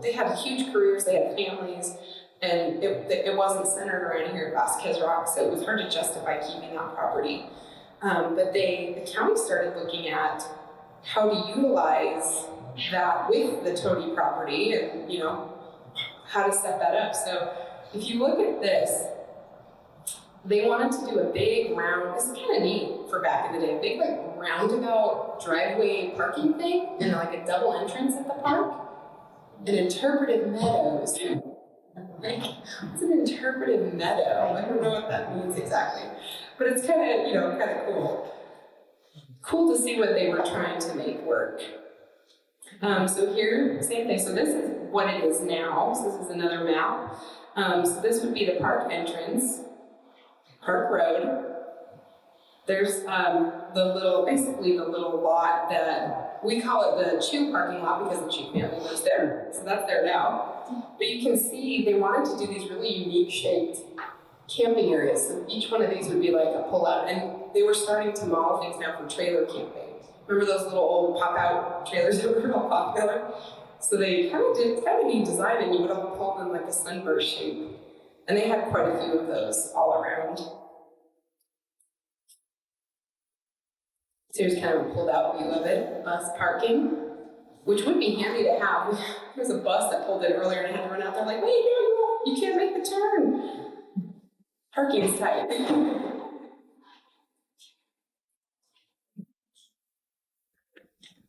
they had huge careers. They had families, and it wasn't centered around here at Vasquez Rocks, so it was hard to justify keeping that property. But the county started looking at how to utilize that with the Tony property, and how to set that up. So if you look at this, they wanted to do a big round, this is kind of neat for back in the day, a big like roundabout driveway parking thing, and like a double entrance at the park, and interpretive meadows. Like, what's an interpretive meadow? I don't know what that means exactly, but it's kind of cool. Cool to see what they were trying to make work. So here, same thing. So this is what it is now. So this is another map. So this would be the park entrance, Park Road. There's basically the little lot that we call it the Chew parking lot because the Chew family lives there. So that's there now. But you can see they wanted to do these really unique shaped camping areas. So each one of these would be like a pull-out, and they were starting to model things now for trailer camping. Remember those little old pop-out trailers that were real popular? So they kind of neat design, and you would all pull them like a sunburst shape. And they had quite a few of those all around. So here's kind of a pulled-out view of it, bus parking, which would be handy to have. There was a bus that pulled in earlier and I had to run out there like, wait, no, you can't make the turn. Parking's tight.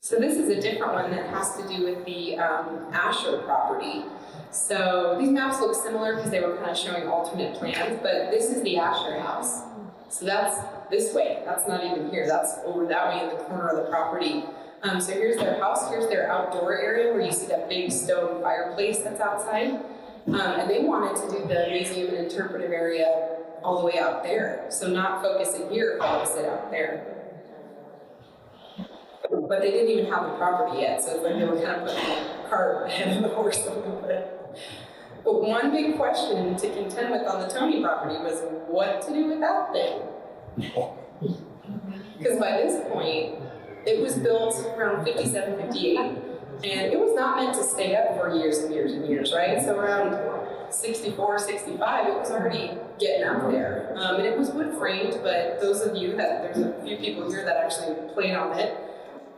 So this is a different one that has to do with the Asher property. So these maps look similar because they were kind of showing alternate plans, but this is the Asher house. So that's this way, that's not even here, that's over that way in the corner of the property. So here's their house, here's their outdoor area where you see that big stone fireplace that's outside. And they wanted to do the museum and interpretive area all the way out there. So not focus it here, focus it out there. But they didn't even have the property yet, so it's like they were kind of putting the cart ahead of the horse a little bit. But one big question to contend with on the Tony property was what to do with that thing. Because by this point, it was built around 57, 58, and it was not meant to stay up for years and years and years, right? So around 64, 65, it was already getting up there. And it was wood framed, but those of you there's a few people here that actually played on it,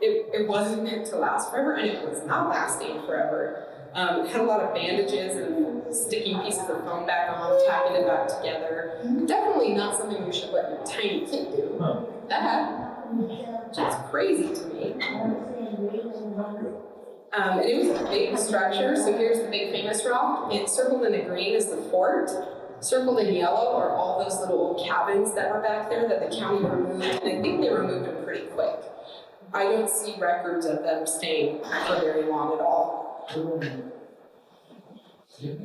it wasn't meant to last forever, and it was not lasting forever. It had a lot of bandages and sticking pieces of foam back on, tacking it back together. Definitely not something you should let your tiny kid do. That's crazy to me. And it was a big structure, so here's the big famous rock. And circled in the green is the fort. Circled in yellow are all those little old cabins that were back there that the county removed, and I think they removed them pretty quick. I don't see records of them staying for very long at all. It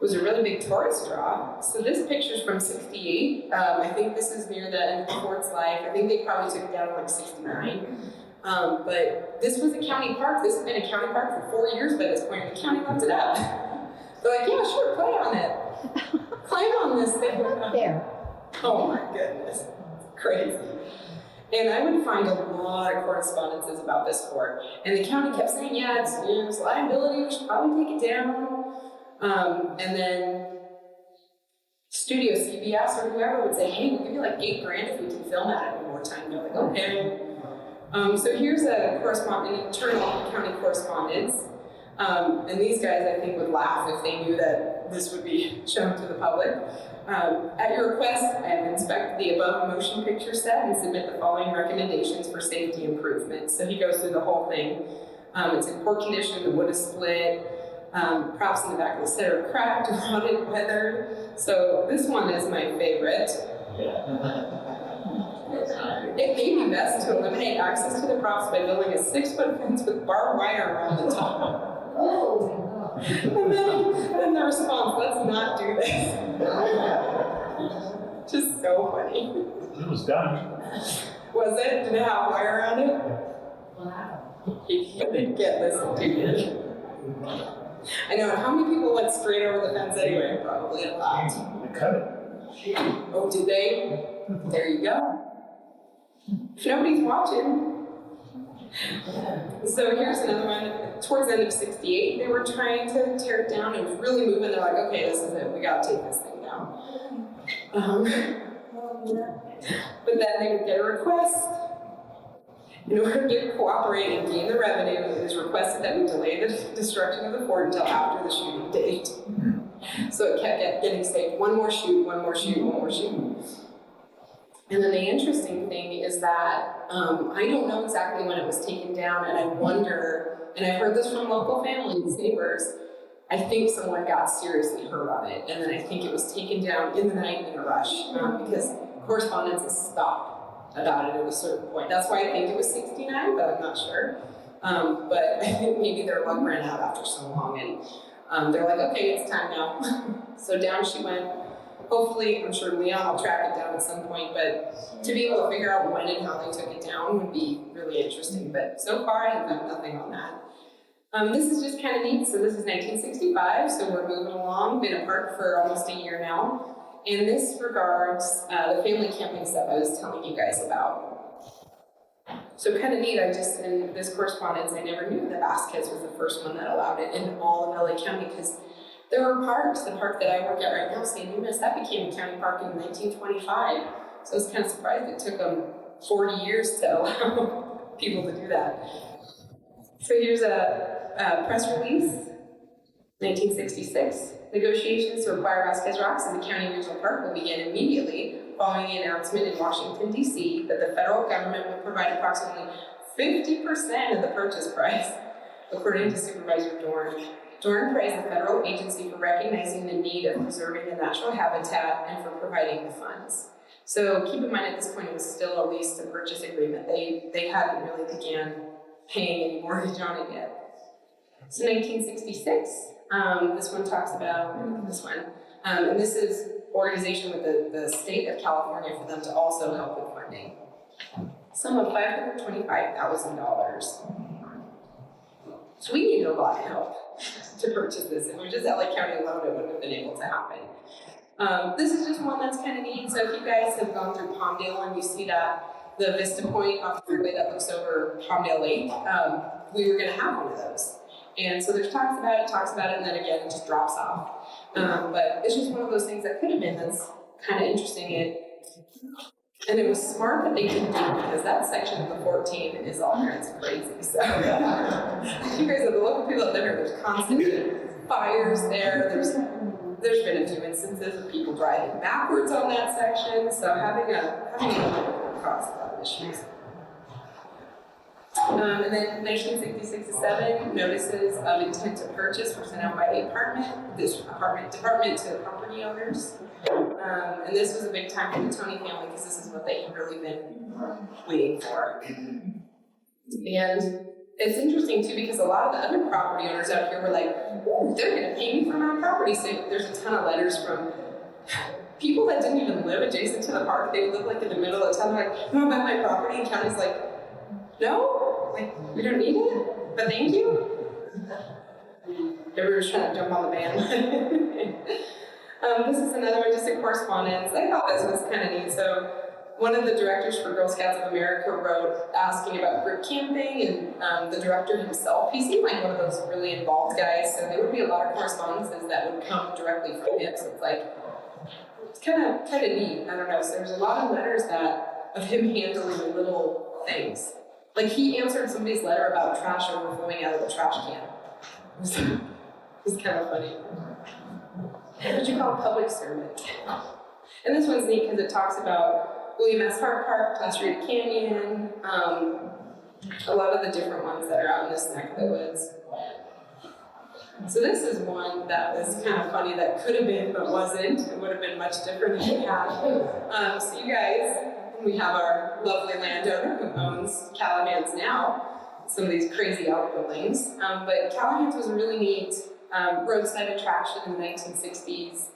was a really big tourist draw. So this picture's from 68. I think this is near the end of the fort's life. I think they probably took it down in like 69. But this was a county park. This had been a county park for 4 years by this point. The county left it up. They're like, yeah, sure, play on it. Climb on this thing.
There.
Oh my goodness, crazy. And I would find a lot of correspondences about this fort. And the county kept saying, yeah, it's liability, we should probably take it down. And then Studio CBS or whoever would say, hey, we'll give you like $8,000 if we can film at it one more time. And they're like, okay. So here's an internal county correspondence. And these guys, I think, would laugh if they knew that this would be shown to the public. At your request, I have inspected the above motion picture set and submit the following recommendations for safety improvements. So he goes through the whole thing. It's in poor condition, the wood is split, props in the back of the set are cracked, rotted, weathered. So this one is my favorite. It may be best to eliminate access to the props by building a 6-foot fence with barbed wire around the top. And then the response, let's not do this. Just so funny.
It was done.
Was it? Did it have wire around it? Wow. He didn't get listened to. I know, how many people went straight over the fence anyway? Probably a lot.
They cut it.
Oh, did they? There you go. If nobody's watching. So here's another one. Towards the end of '68, they were trying to tear it down. It was really moving. They're like, okay, this is it. We gotta take this thing down. But then they would get a request. In order to cooperate and gain the revenue, it was requested that we delay the destruction of the fort until after the shooting date. So it kept getting saved. One more shoot, one more shoot, one more shoot. And then the interesting thing is that I don't know exactly when it was taken down, and I wonder, and I've heard this from local families, neighbors, I think someone got seriously hurt on it, and then I think it was taken down in the night in a rush, because correspondence has stopped about it at a certain point. That's why I think it was 69, but I'm not sure. But I think maybe their luck ran out after so long, and they're like, okay, it's time now. So down she went. Hopefully, I'm sure Leon will track it down at some point, but to be able to figure out when and how they took it down would be really interesting. But so far, I have done nothing on that. This is just kind of neat. So this is 1965, so we're moving along. Been apart for almost a year now. And this regards the family camping stuff I was telling you guys about. So kind of neat, in this correspondence, I never knew that Vasquez was the first one that allowed it in all of LA County, because there were parks. The park that I work at right now, St. Eunice, that became a county park in 1925. So I was kind of surprised it took them 40 years to allow people to do that. So here's a press release, 1966. Negotiations to acquire Vasquez Rocks as a county regional park will begin immediately following the announcement in Washington, D.C. that the federal government would provide approximately 50% of the purchase price, according to Supervisor Dorn. Dorn praised the federal agency for recognizing the need of preserving the natural habitat and for providing the funds. So keep in mind at this point it was still a lease to purchase agreement. They hadn't really began paying any mortgage on it yet. So 1966, this one talks about, this one, and this is organization with the state of California for them to also help with funding. Sum of $525,000. So we needed a lot of help to purchase this. If it was just LA County alone, it wouldn't have been able to happen. This is just one that's kind of neat. So if you guys have gone through Palmdale and you see that, the Vista Point off the freeway that looks over Palmdale Lake, we were gonna have one of those. And so there's talks about it, and then again, it just drops off. But it's just one of those things that could have been that's kind of interesting. And it was smart that they didn't do it, because that section of the 14 is all kinds of crazy. So you guys are the local people that live here, there's constant fires there. There's been a few instances of people driving backwards on that section. So having a cause a lot of issues. And then 1966 to 7, notices of intent to purchase were sent out by the department to property owners. And this was a big time for the Tony family, because this is what they had really been waiting for. And it's interesting too, because a lot of the other property owners out here were like, ooh, they're gonna pay me for my property. So there's a ton of letters from people that didn't even live adjacent to the park. They live like in the middle of town. They're like, you want to buy my property? And county's like, no, like, we don't need it, but thank you. Everybody's trying to jump on the band. This is another one, just a correspondence. I thought this was kind of neat. So one of the directors for Girl Scouts of America wrote asking about group camping, and the director himself, he seemed like one of those really involved guys, so there would be a lot of correspondences that would come directly from him. So it's like, it's kind of neat. I don't know. So there's a lot of letters of him handling little things. Like, he answered somebody's letter about trash overflowing out of the trash can. It was kind of funny. What you call public servant. And this one's neat because it talks about William S. Hart Park, Clarita Canyon, a lot of the different ones that are out in this neck of the woods. So this is one that was kind of funny that could have been but wasn't. It would have been much different if it had. So you guys, we have our lovely landowner who owns Callahan's now, some of these crazy outbuildings. But Callahan's was a really neat roadside attraction in the 1960s.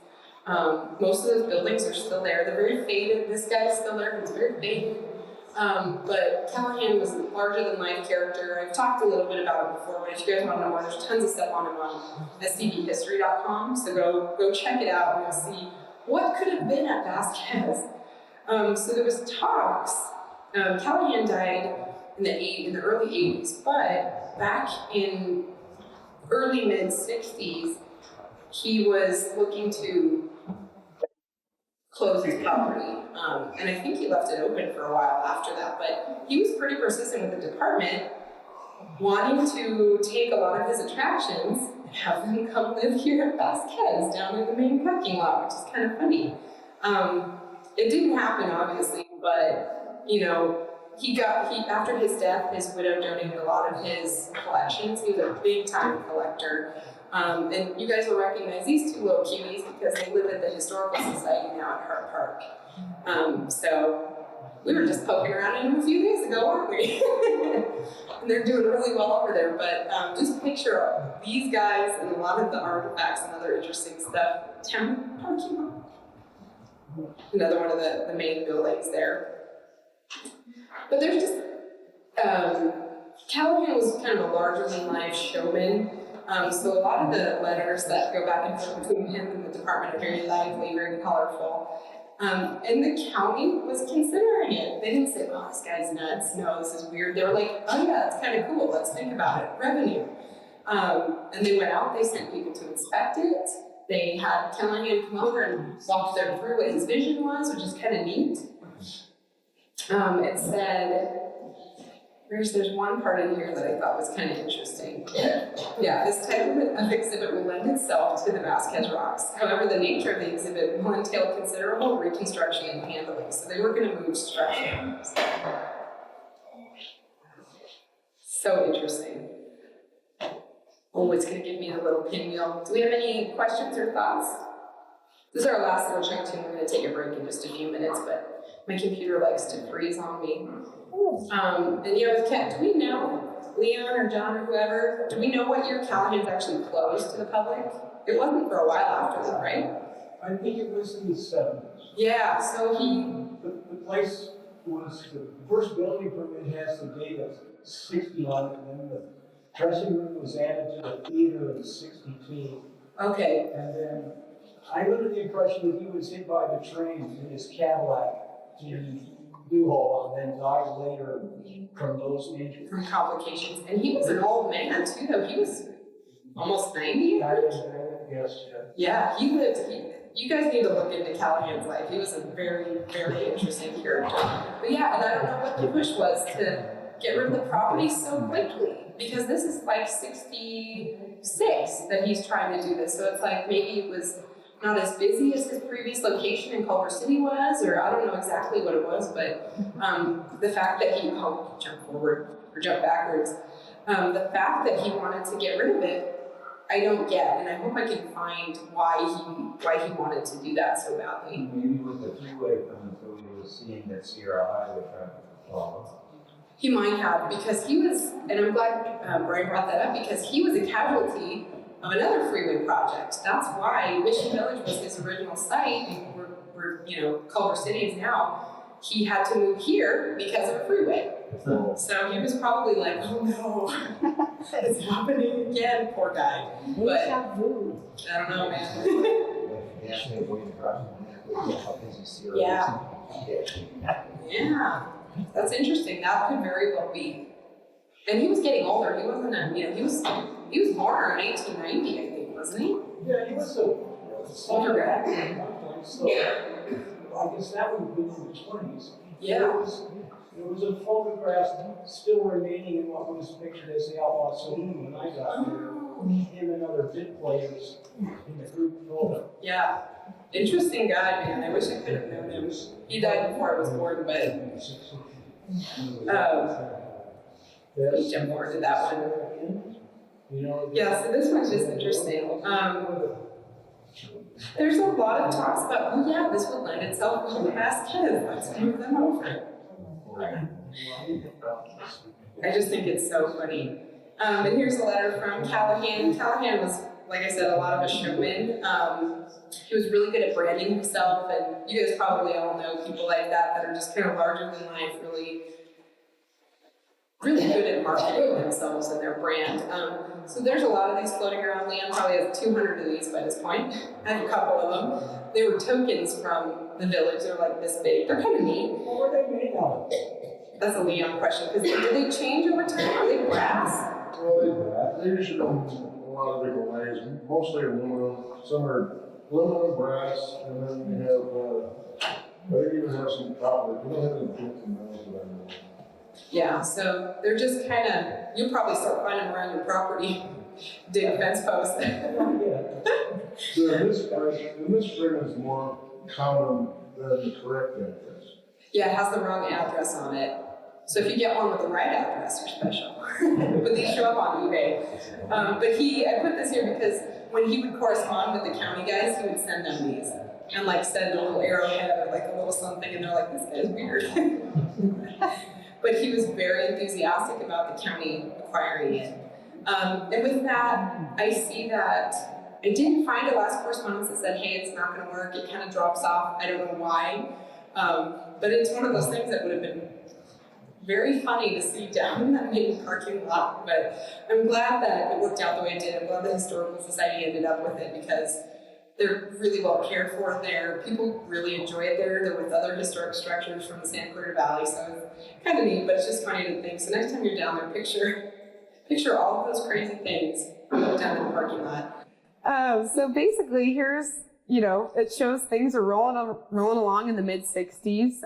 Most of those buildings are still there. They're very faded. This guy's still there, he's very faded. But Callahan was a larger-than-life character. I've talked a little bit about it before, but if you guys want to know more, there's tons of stuff on him on scbhistory.com, so go check it out and you'll see what could have been at Vasquez. So there was talks. Callahan died in the early 80s, but back in early mid-60s, he was looking to close his property. And I think he left it open for a while after that, but he was pretty persistent with the department, wanting to take a lot of his attractions and have them come live here at Vasquez down in the main parking lot, which is kind of funny. It didn't happen, obviously, but, you know, after his death, his widow donated a lot of his collections. He was a big-time collector. And you guys will recognize these two little cuties because they live at the Historical Society now at Hart Park. So we were just poking around in them a few days ago, weren't we? And they're doing really well over there. But just picture these guys and a lot of the artifacts and other interesting stuff. Town parking lot. Another one of the main buildings there. But there's just, Callahan was kind of a larger-than-life showman. So a lot of the letters that go back and forth between him and the department are very lively, very colorful. And the county was considering it. They didn't say, oh, this guy's nuts. No, this is weird. They were like, oh yeah, it's kind of cool. Let's think about it. Revenue. And they went out, they sent people to inspect it. They had Callahan come over and walk them through what his vision was, which is kind of neat. It said, there's one part in here that I thought was kind of interesting. Yeah, this type of exhibit will lend itself to the Vasquez Rocks. However, the nature of the exhibit will entail considerable reconstruction and handling, so they were going to move structure. So interesting. Oh, it's going to give me a little pinwheel. Do we have any questions or thoughts? This is our last little chunk too. We're going to take a break in just a few minutes, but my computer likes to freeze on me. And you know, do we know, Leon or John or whoever, do we know what year Callahan's actually closed to the public? It wasn't for a while after that, right?
I think it was in the 70s.
Yeah, so
The place was, the first building permit has the date of 60 on it, and then the dressing room was added to the theater in 62.
Okay.
And then I got the impression that he was hit by the train in his Cadillac to Newhall and then died later from those injuries.
From complications. And he was an old man too, though. He was almost 90, I think.
Yes.
Yeah, you guys need to look into Callahan's life. He was a very, very interesting character. But yeah, and I don't know what the push was to get rid of the property so quickly. Because this is like 66 that he's trying to do this. So it's like maybe it was not as busy as his previous location in Culver City was, or I don't know exactly what it was, but the fact that he, jump forward or jump backwards, the fact that he wanted to get rid of it, I don't get, and I hope I can find why he wanted to do that so badly.
Maybe with the freeway coming through, he was seeing that Sierra Highway traffic problem.
He might have, because he was, and I'm glad Brian brought that up, because he was a casualty of another freeway project. That's why Mission Village was his original site, and where you know, Culver City is now. He had to move here because of a freeway. So he was probably like, oh no, it's happening again, poor guy. But I don't know, man. Yeah, that's interesting. That could very well be. And he was getting older. He wasn't he was born around 1890, I think, wasn't he?
Yeah, he was a
older guy.
So I guess that would have been in the 20s.
Yeah.
There was a photograph still remaining in what was pictured as the Outlaw Saloon when I got there. Him and other bit players in the group photo.
Yeah. Interesting guy, man. I wish I could have known him. He died before I was born, but we jump more into that one. Yeah, so this one's just interesting. There's a lot of talks about, oh yeah, this would lend itself to Vasquez. Let's move them over. I just think it's so funny. And here's a letter from Callahan. Callahan was, like I said, a lot of a showman. He was really good at branding himself, and you guys probably all know people like that are just kind of larger than life, really good at marketing themselves and their brand. So there's a lot of these floating around. Leon probably has 200 of these by this point. I have a couple of them. They were tokens from the village. They're like this big. They're kind of neat.
What were they made of?
That's a Leon question, because do they change over time? Are they brass?
Well, they usually come in a lot of different ways, mostly aluminum. Some are aluminum, brass, and then you have, they even have some copper. We don't have any bits and those that I know.
Yeah, so they're just kind of, you'll probably start finding them around your property, dig fence posts.
So in this spring is more common than the correct address.
Yeah, it has the wrong address on it. So if you get one with the right address, you're special. But these show up on eBay. But I put this here because when he would correspond with the county guys, he would send them these. And like send a little arrowhead or like a little something, and they're like, this guy's weird. But he was very enthusiastic about the county acquiring it. And with that, I see that I didn't find a last correspondence that said, hey, it's not gonna work. It kind of drops off. I don't know why. But it's one of those things that would have been very funny to see down in that main parking lot. But I'm glad that it worked out the way it did. I'm glad the Historical Society ended up with it because they're really well cared for there. People really enjoy it there. They're with other historic structures from the Santa Clarita Valley, so it's kind of neat, but it's just funny to think. So next time you're down there, picture all of those crazy things down in the parking lot. So basically, here's, it shows things are rolling along in the mid-60s.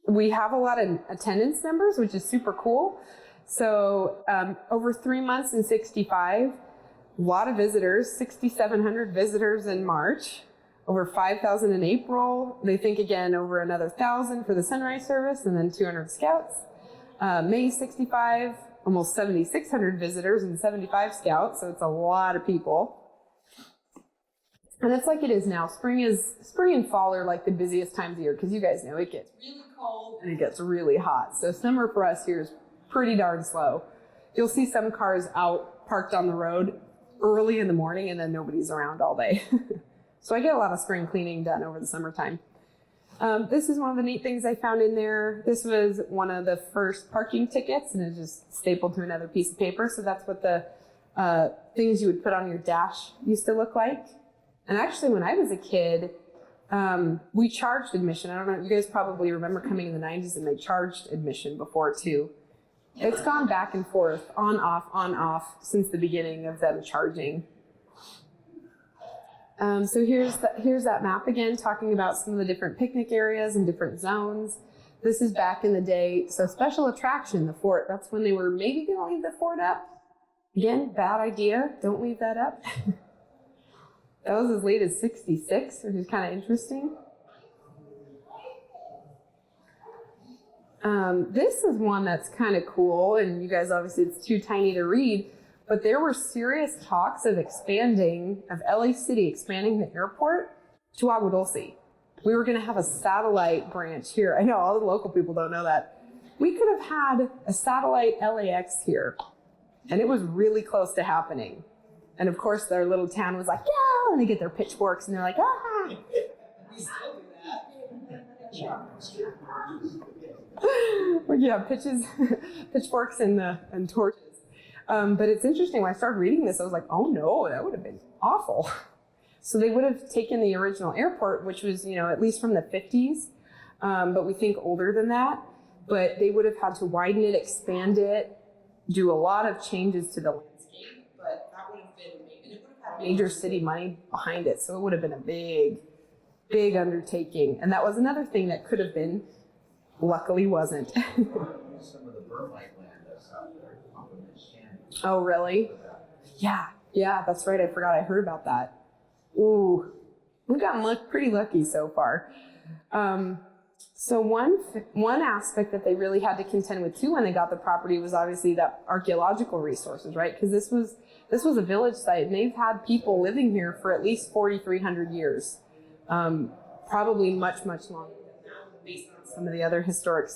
We have a lot of attendance numbers, which is super cool. So over 3 months in 65, a lot of visitors, 6,700 visitors in March, over 5,000 in April. They think again over another 1,000 for the sunrise service, and then 200 scouts. May 65, almost 7,600 visitors and 75 scouts, so it's a lot of people. And it's like it is now. Spring and fall are like the busiest times of year, because you guys know it gets really cold and it gets really hot. So summer for us here is pretty darn slow. You'll see some cars out parked on the road early in the morning, and then nobody's around all day. So I get a lot of spring cleaning done over the summertime. This is one of the neat things I found in there. This was one of the first parking tickets, and it's just stapled to another piece of paper. So that's what the things you would put on your dash used to look like. And actually, when I was a kid, we charged admission. I don't know, you guys probably remember coming in the 90s and they charged admission before too. It's gone back and forth, on, off, since the beginning of them charging. So here's that map again, talking about some of the different picnic areas and different zones. This is back in the day. So special attraction, the fort. That's when they were maybe going to leave the fort up. Again, bad idea. Don't leave that up. That was as late as 66, which is kind of interesting. This is one that's kind of cool, and you guys obviously it's too tiny to read, but there were serious talks of LA City expanding the airport to Agua Dulce. We were going to have a satellite branch here. I know all the local people don't know that. We could have had a satellite LAX here, and it was really close to happening. And of course, their little town was like, yeah, and they get their pitchforks and they're like, ah. We still do that. Well, yeah, pitchforks and torches. But it's interesting, when I started reading this, I was like, oh no, that would have been awful. So they would have taken the original airport, which was, at least from the 50s, but we think older than that. But they would have had to widen it, expand it, do a lot of changes to the landscape. But that would have been, and it would have had major city money behind it. So it would have been a big, big undertaking. And that was another thing that could have been Luckily wasn't.
Some of the Burmite land that's out there, up in this canyon.
Oh, really? Yeah, that's right. I forgot. I heard about that. Ooh, we've gotten pretty lucky so far. So one aspect that they really had to contend with too when they got the property was obviously that archaeological resources, right? Because this was a village site, and they've had people living here for at least 4,300 years, probably much longer than that, based on some of the other historic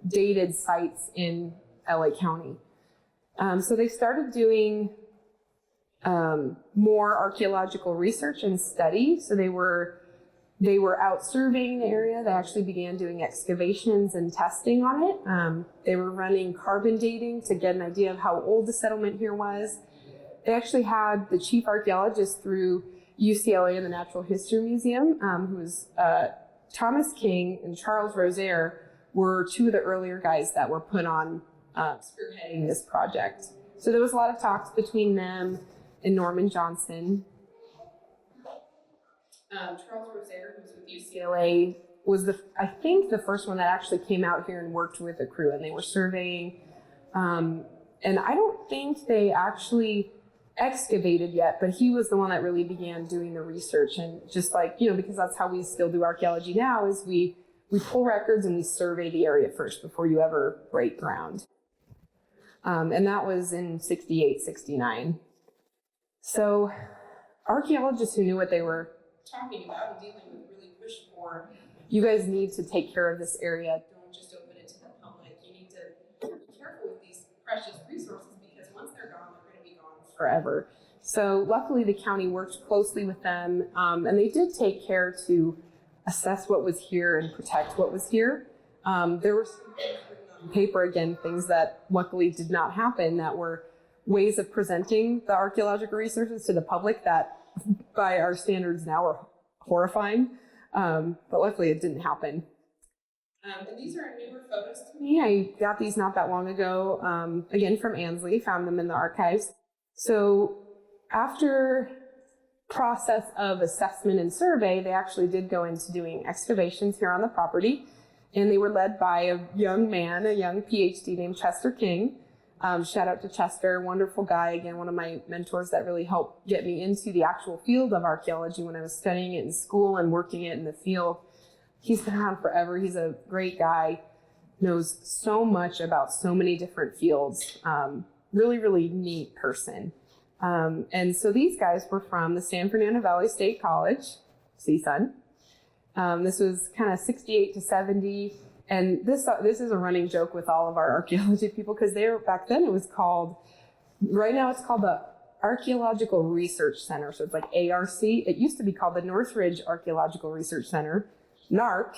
dated sites in LA County. So they started doing more archaeological research and study. So they were out surveying the area. They actually began doing excavations and testing on it. They were running carbon dating to get an idea of how old the settlement here was. They actually had the chief archaeologist through UCLA and the Natural History Museum, who was Thomas King and Charles Rosaire, were two of the earlier guys that were put on spearheading this project. So there was a lot of talks between them and Norman Johnson. Charles Rosaire, who's with UCLA, was I think the first one that actually came out here and worked with a crew, and they were surveying. And I don't think they actually excavated yet, but he was the one that really began doing the research. And just like, because that's how we still do archaeology now, is we pull records and we survey the area first before you ever break ground. And that was in 68, 69. So archaeologists who knew what they were talking about and dealing with really pushed for, you guys need to take care of this area. Don't just open it to the public. You need to be careful with these precious resources, because once they're gone, they're going to be gone forever. So luckily the county worked closely with them, and they did take care to assess what was here and protect what was here. There were some things written on paper, again, things that luckily did not happen, that were ways of presenting the archaeological resources to the public that by our standards now are horrifying, but luckily it didn't happen. And these are newer photos to me. I got these not that long ago, again from Ansley, found them in the archives. So after process of assessment and survey, they actually did go into doing excavations here on the property, and they were led by a young man, a young PhD named Chester King. Shout out to Chester, wonderful guy, again, one of my mentors that really helped get me into the actual field of archaeology when I was studying it in school and working it in the field. He's been around forever. He's a great guy, knows so much about so many different fields. Really neat person. And so these guys were from the San Fernando Valley State College, CSUN. This was kind of 68 to 70. And this is a running joke with all of our archaeology people, because back then it was called, right now it's called the Archaeological Research Center. So it's like ARC. It used to be called the Northridge Archaeological Research Center, NARC.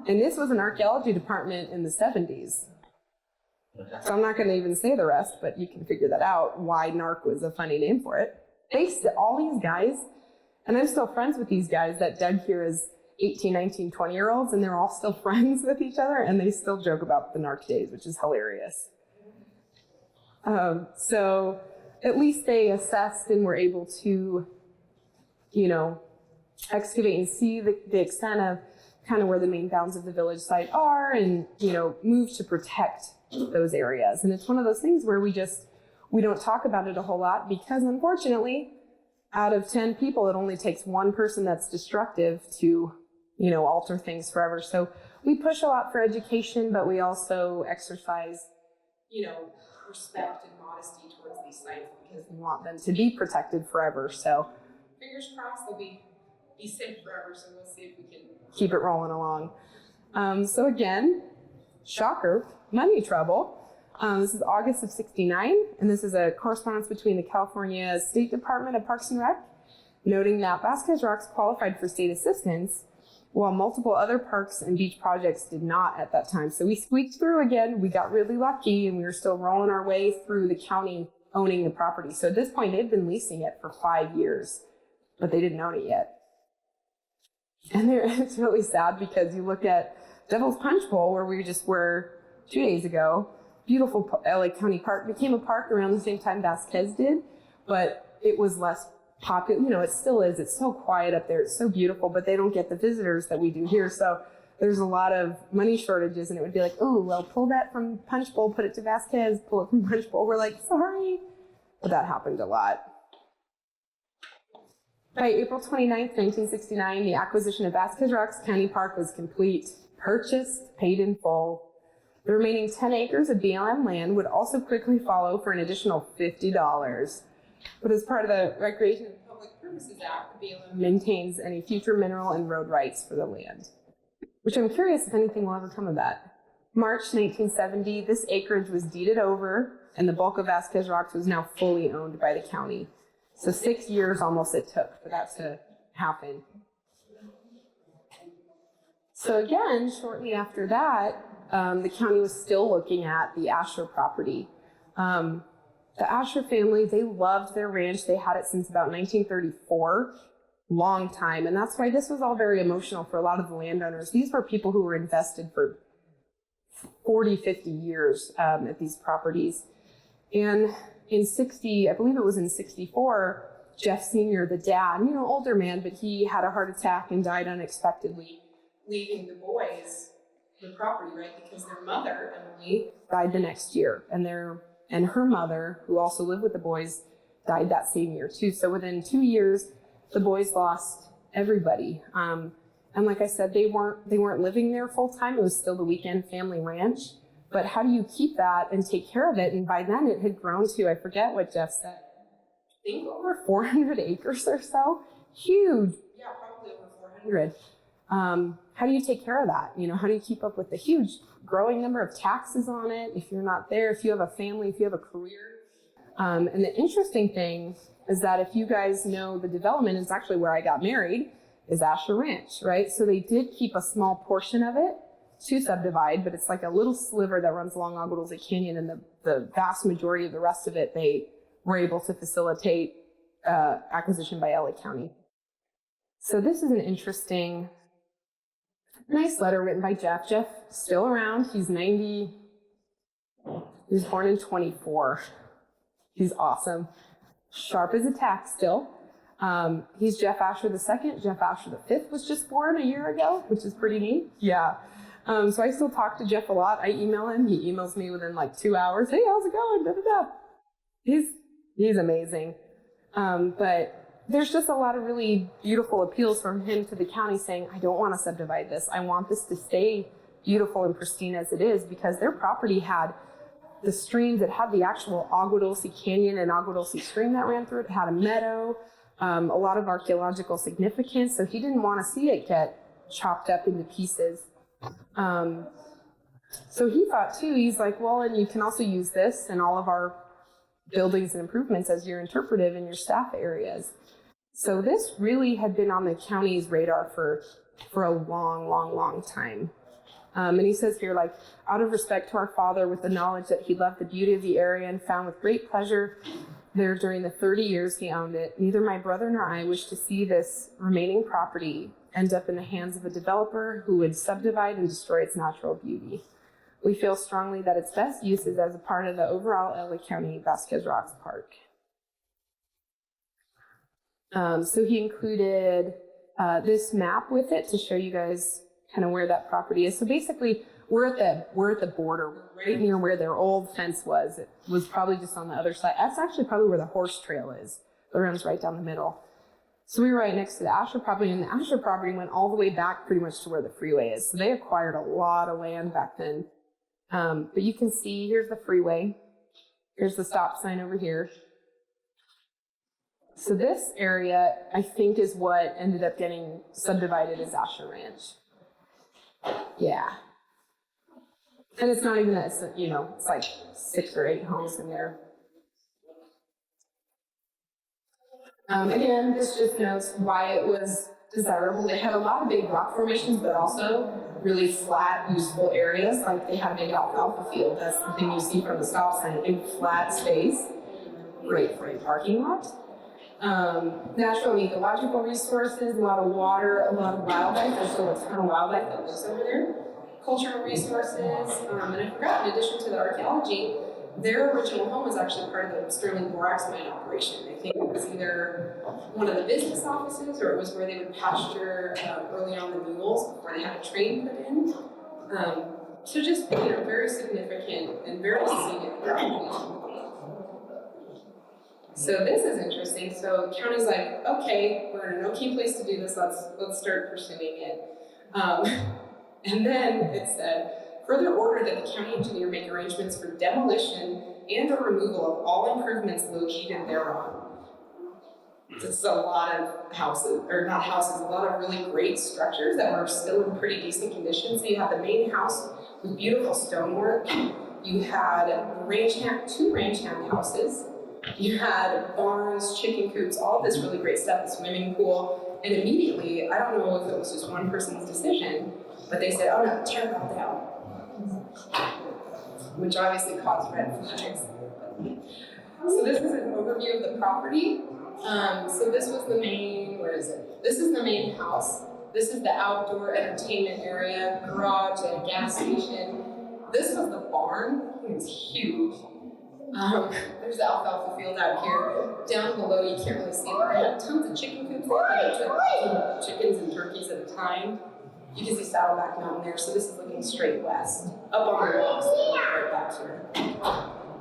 And this was an archaeology department in the 70s. So I'm not going to even say the rest, but you can figure that out, why NARC was a funny name for it. All these guys, and I'm still friends with these guys that dug here as 18, 19, 20-year-olds, and they're all still friends with each other, and they still joke about the NARC days, which is hilarious. So at least they assessed and were able to, excavate and see the extent of kind of where the main bounds of the village site are, and, move to protect those areas. And it's one of those things where we don't talk about it a whole lot, because unfortunately, out of 10 people, it only takes one person that's destructive to alter things forever. So we push a lot for education, but we also exercise, respect and modesty towards these sites, because we want them to be protected forever. So fingers crossed they'll be safe forever. So we'll see if we can keep it rolling along. So again, shocker, money trouble. This is August of 69, and this is a correspondence between the California State Department of Parks and Rec, noting that Vasquez Rocks qualified for state assistance, while multiple other parks and beach projects did not at that time. So we squeaked through again. We got really lucky, and we were still rolling our way through the county owning the property. So at this point, they'd been leasing it for 5 years, but they didn't own it yet. And it's really sad, because you look at Devil's Punch Bowl, where we just were 2 days ago. Beautiful LA County Park became a park around the same time Vasquez did, but it was less popular. It still is. It's so quiet up there. It's so beautiful, but they don't get the visitors that we do here. So there's a lot of money shortages, and it would be like, oh, well, pull that from Punch Bowl, put it to Vasquez, pull it from Punch Bowl. We're like, sorry. But that happened a lot. By April 29th, 1969, the acquisition of Vasquez Rocks County Park was complete, purchased, paid in full. The remaining 10 acres of BLM land would also quickly follow for an additional $50. But as part of the Recreation and Public Purposes Act, the BLM maintains any future mineral and road rights for the land, which I'm curious if anything will ever come of that. March 1970, this acreage was deeded over, and the bulk of Vasquez Rocks was now fully owned by the county. So 6 years almost it took for that to happen. So again, shortly after that, the county was still looking at the Asher property. The Asher family, they loved their ranch. They had it since about 1934, long time. And that's why this was all very emotional for a lot of the landowners. These were people who were invested for 40, 50 years at these properties. And in I believe it was in 64, Jeff Sr., the dad, older man, but he had a heart attack and died unexpectedly, leaving the boys the property, right? Because their mother, Emily, died the next year, and her mother, who also lived with the boys, died that same year too. So within 2 years, the boys lost everybody. And like I said, they weren't living there full time. It was still the weekend family ranch. But how do you keep that and take care of it? And by then it had grown to, I forget what Jeff said, I think over 400 acres or so. Huge. Yeah, probably over 400. How do you take care of that? How do you keep up with the huge growing number of taxes on it? If you're not there, if you have a family, if you have a career. And the interesting thing is that if you guys know the development, is actually where I got married, is Asher Ranch, right? So they did keep a small portion of it to subdivide, but it's like a little sliver that runs along Agua Dulce Canyon, and the vast majority of the rest of it, they were able to facilitate acquisition by LA County. So this is an interesting, nice letter written by Jeff. Jeff, still around. He's 90. He was born in 24. He's awesome. Sharp as a tack still. He's Jeff Asher II. Jeff Asher V was just born a year ago, which is pretty neat. Yeah. So I still talk to Jeff a lot. I email him. He emails me within like 2 hours. Hey, how's it going? Da, da, da. He's amazing. But there's just a lot of really beautiful appeals from him to the county saying, I don't want to subdivide this. I want this to stay beautiful and pristine as it is, because their property had the streams. It had the actual Agua Dulce Canyon and Agua Dulce stream that ran through it. It had a meadow, a lot of archaeological significance. So he didn't want to see it get chopped up into pieces. So he thought too, he's like, well, and you can also use this in all of our buildings and improvements as your interpretive in your staff areas. So this really had been on the county's radar for a long, long, long time. And he says here, like, out of respect to our father, with the knowledge that he loved the beauty of the area and found with great pleasure there during the 30 years he owned it, neither my brother nor I wish to see this remaining property end up in the hands of a developer who would subdivide and destroy its natural beauty. We feel strongly that its best use is as a part of the overall LA County Vasquez Rocks Park. So he included this map with it to show you guys kind of where that property is. So basically, we're at the border, right near where their old fence was. It was probably just on the other side. That's actually probably where the horse trail is. It runs right down the middle. So we were right next to the Asher property, and the Asher property went all the way back pretty much to where the freeway is. So they acquired a lot of land back then. But you can see, here's the freeway. Here's the stop sign over here. So this area, I think, is what ended up getting subdivided as Asher Ranch. Yeah. And it's not even that, it's like 6 or 8 homes in there. Again, this just notes why it was desirable. They had a lot of big rock formations, but also really flat, useful areas. Like they had a big alfalfa field. That's the thing you see from the stop sign, a big flat space. Great for a parking lot. Natural and ecological resources, a lot of water, a lot of wildlife. There's still a ton of wildlife that lives over there. cultural resources, and I forgot, in addition to the archaeology, their original home was actually part of the Sterling Borax mine operation. I think it was either one of the business offices or it was where they would pasture early on the mules before they had a train put in. So just, very significant and very scenic property. So this is interesting. So the county's like, okay, we're in an okay place to do this. Let's start pursuing it. And then it said, further order that the county engineer make arrangements for demolition and or removal of all improvements located thereon. This is a lot of houses, or not houses, a lot of really great structures that were still in pretty decent condition. So you had the main house with beautiful stonework. You had two ranch hand houses. You had barns, chicken coops, all this really great stuff, a swimming pool. And immediately, I don't know if it was just one person's decision, but they said, oh no, tear it all down. Which obviously caused red flags. So this is an overview of the property. So this was the main, where is it? This is the main house. This is the outdoor entertainment area, garage, and a gas station. This was the barn. It was huge. There's the alfalfa field out here. Down below, you can't really see it, but they had tons of chicken coops. They had chickens and turkeys at a time. You can see Saddleback Mountain there, so this is looking straight west. Up on the rocks, right back here.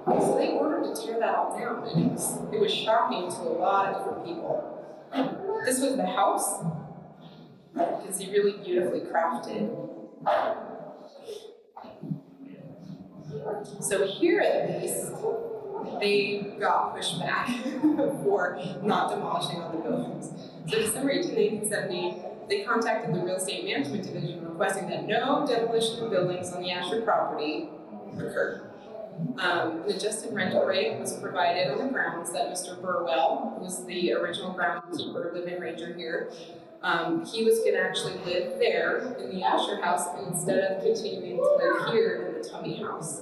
So they ordered to tear that all down, and it was shocking to a lot of different people. This was the house. You can see really beautifully crafted. So here at least, they got pushed back for not demolishing all the buildings. So December 18, 1970, they contacted the Real Estate Management Division requesting that no demolition of buildings on the Asher property occur. An adjusted rental rate was provided on the grounds that Mr. Burwell, who was the original groundskeeper, living ranger here, he was going to actually live there in the Asher house instead of continuing to live here in the Tummy house.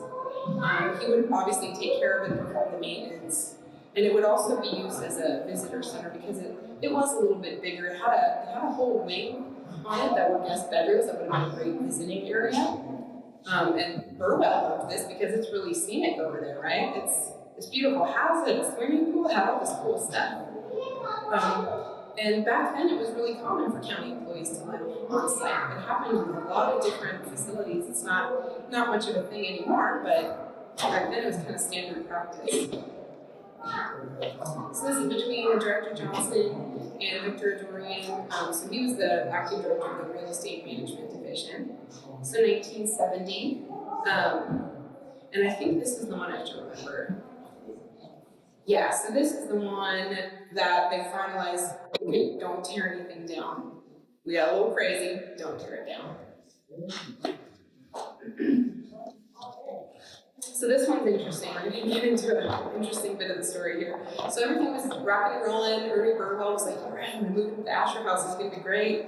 He would obviously take care of it and perform the maintenance. And it would also be used as a visitor center because it was a little bit bigger. It had a whole wing on it that were guest bedrooms that would have been a great visiting area. And Burwell loved this because it's really scenic over there, right? It's beautiful. Has a swimming pool, had all this cool stuff. And back then it was really common for county employees to live on site. It happened in a lot of different facilities. It's not much of a thing anymore, but back then it was kind of standard practice. So this is between Director Johnson and Victor Dorian. So he was the acting director of the Real Estate Management Division. So 1970, and I think this is the one I have to remember. Yeah, so this is the one that they finalized, okay, don't tear anything down. We got a little crazy, don't tear it down. So this one's interesting. We're going to get into an interesting bit of the story here. So everything was rocking and rolling. Ernie Burwell was like, all right, I'm going to move into the Asher house. It's going to be great.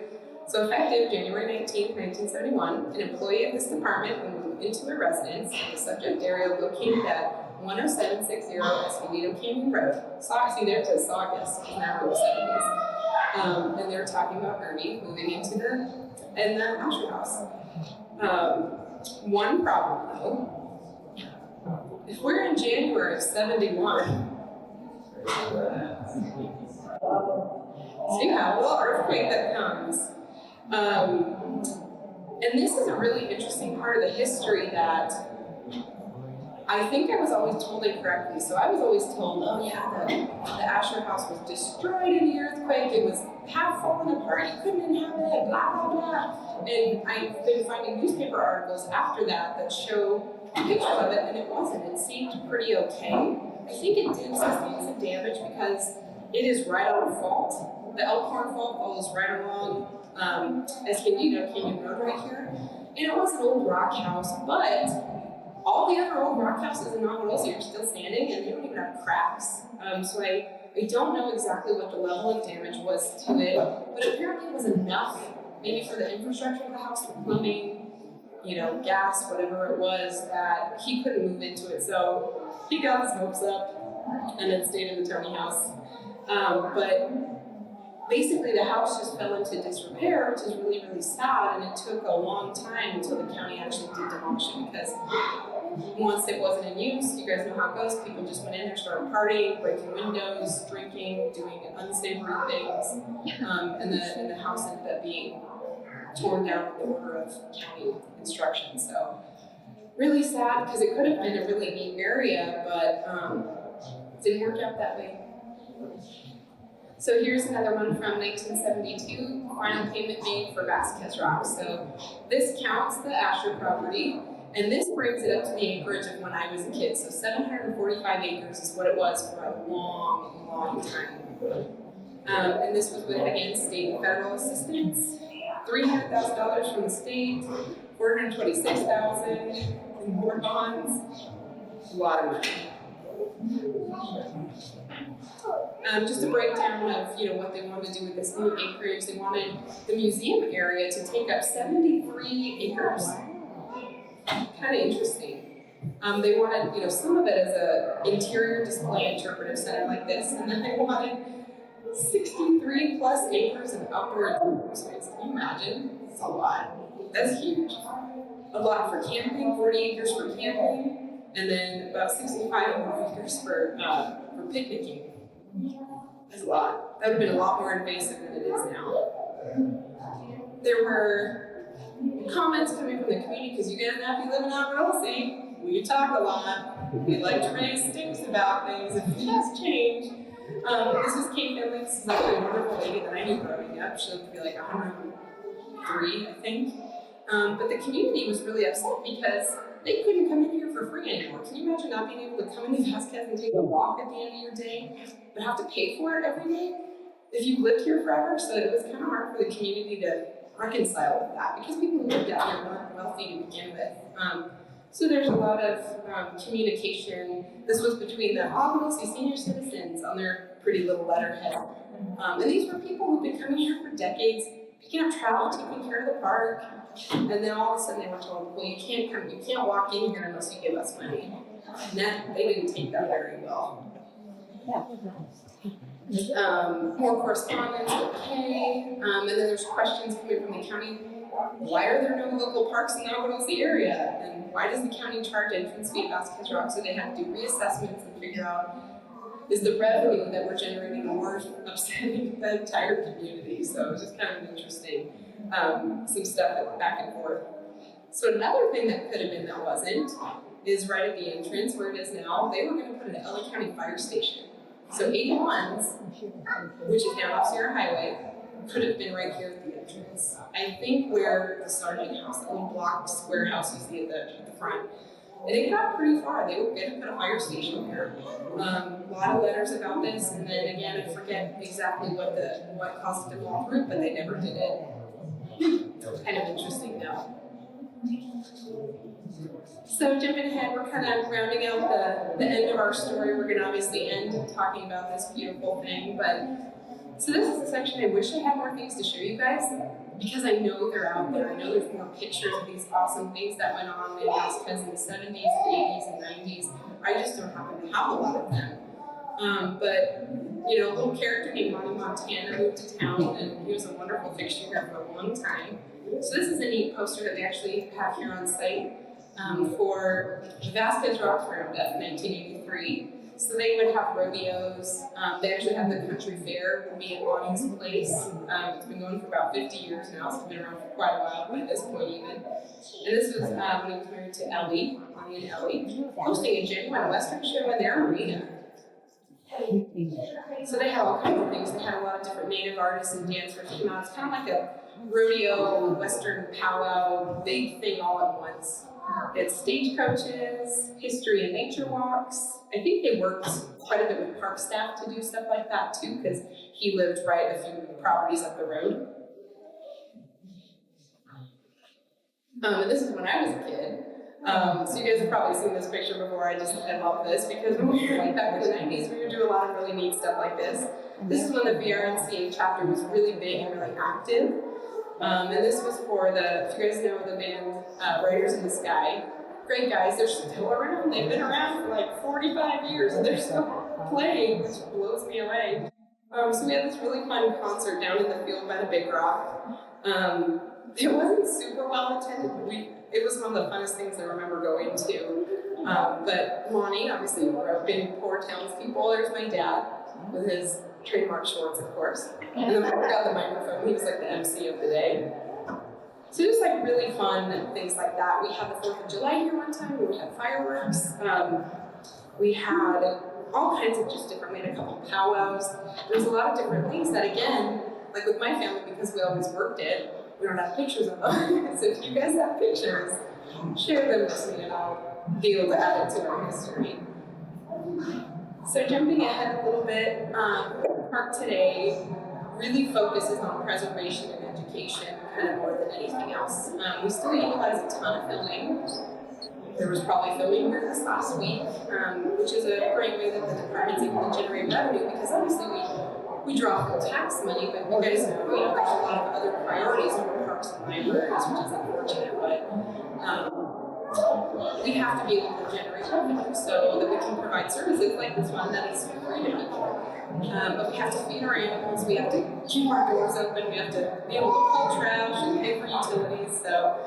So effective January 19th, 1971, an employee of this department moved into a residence in the subject area located at 10760 Escondido Canyon Road. See there, it says Saugus, now in the 70s. And they were talking about Ernie moving into the Asher house. One problem though, if we're in January of 71, so you have a little earthquake that comes. And this is a really interesting part of the history that I think I was always told incorrectly. So I was always told, oh yeah, the Asher house was destroyed in the earthquake. It was half fallen apart. You couldn't inhabit it, blah, blah, blah. And I've been finding newspaper articles after that show pictures of it, and it wasn't. It seemed pretty okay. I think it did sustain some damage because it is right on fault. The Elkhorn Fault follows right along Escondido Canyon Road right here. And it was an old rock house, but all the other old rock houses in Navarrosa are still standing and they don't even have cracks. So I don't know exactly what the level of damage was to it, but apparently it was enough, maybe for the infrastructure of the house, the plumbing, gas, whatever it was, that he couldn't move into it. So he got his hopes up and then stayed in the Tony house. But basically the house just fell into disrepair, which is really, really sad, and it took a long time until the county actually did demolish it, because once it wasn't in use, you guys know how it goes, people just went in there, started partying, breaking windows, drinking, doing unsavory things, and the house ended up being torn down in the order of county instruction. So really sad, because it could have been a really neat area, but it didn't work out that way. So here's another one from 1972, final payment made for Vasquez Rocks. So this counts the Asher property, and this brings it up to the acreage of when I was a kid. So 745 acres is what it was for a long, long time. And this was with, again, state and federal assistance, $300,000 from the state, $426,000 in more bonds, a lot of money. Just a breakdown of what they wanted to do with this new acreage. They wanted the museum area to take up 73 acres. Kind of interesting. They wanted some of it as an interior display interpretive center like this, and then they wanted 63 plus acres of outdoor indoor space. Can you imagine? It's a lot. That's huge. A lot for camping, 40 acres for camping, and then about 65 more acres for picnicking. That's a lot. That would have been a lot more invasive than it is now. There were comments coming from the community, because you guys now, if you live in Agua, we talk a lot. We like to raise sticks about things if things change. This was Kate Finley. This is actually a wonderful lady that I knew growing up. She lived to be like 103, I think. But the community was really upset because they couldn't come in here for free anymore. Can you imagine not being able to come into Vasquez and take a walk at the end of your day, but have to pay for it every day if you've lived here forever? So it was kind of hard for the community to reconcile with that, because people who lived out here weren't wealthy to begin with. So there's a lot of communication. This was between the Agua senior citizens on their pretty little letterhead. And these were people who've been coming here for decades, picking up trout, taking care of the park, and then all of a sudden they were told, well, you can't walk in here unless you give us money. And that, they didn't take that very well. More correspondence, okay. And then there's questions coming from the county. Why are there no local parks in the Agua area? And why does the county charge entrance fee at Vasquez Rocks? So they had to do reassessments and figure out, is the revenue that we're generating worth upsetting the entire community? So it was just kind of interesting. Some stuff that went back and forth. So another thing that could have been that wasn't is right at the entrance where it is now, they were going to put an LA County fire station. So 81's, which is now off Sierra Highway, could have been right here at the entrance. I think where the Sergeant House, that little block square house you see at the front, and it got pretty far. They were going to put a fire station there. A lot of letters about this, and then again, I forget exactly what caused it to fall through, but they never did it. Kind of interesting now. So jumping ahead, we're kind of rounding out the end of our story. We're going to obviously end talking about this beautiful thing, but so this is a section I wish I had more things to show you guys, because I know they're out there. I know there's more pictures of these awesome things that went on in Vasquez in the 70s and 80s and 90s. I just don't happen to have a lot of them. But a little character named Montie moved to town, and he was a wonderful fixture here for a long time. So this is a neat poster that they actually have here on site for the Vasquez Rocks Roundup in 1983. So they would have rodeos. They actually have the country fair would be at Monty's place. It's been going for about 50 years now, so it's been around for quite a while by this point even. And this was when he was married to Ellie, Monty and Ellie, hosting a genuine Western show in their arena. So they had all kinds of things. They had a lot of different native artists and dancers come out. It's kind of like a rodeo, Western powwow, big thing all at once. They had stagecoaches, history and nature walks. I think they worked quite a bit with park staff to do stuff like that too, because he lived right a few properties up the road. And this is when I was a kid. So you guys have probably seen this picture before. I love this because when we were back in the 90s, we would do a lot of really neat stuff like this. This is when the VRNCA chapter was really big and really active. And this was for if you guys know the band Riders in the Sky. Great guys, they're still around. They've been around for like 45 years and they're still playing, which blows me away. So we had this really fun concert down in the field by the Big Rock. It wasn't super well attended, but it was one of the funnest things I remember going to. But Montie, obviously, we're big poor townspeople. There's my dad with his trademark shorts, of course. And then I got the microphone. He was like the MC of the day. So just like really fun things like that. We had the 4th of July here one time. We had fireworks. We had all kinds of just different, we had a couple of powwows. There's a lot of different things that, again, like with my family, because we always worked it, we don't have pictures of them. So if you guys have pictures, share them with me and I'll be able to add it to our history. So jumping ahead a little bit, the park today really focuses on preservation and education kind of more than anything else. We still utilize a ton of filming. There was probably filming here this last week, which is a great way that the department's able to generate revenue, because obviously we draw full tax money, but you guys know, there's a lot of other priorities over parks and libraries, which is unfortunate, but we have to be able to generate revenue so that we can provide services like this one that is free to people. But we have to feed our animals, we have to keep our doors open, we have to be able to pull trash and pay for utilities, so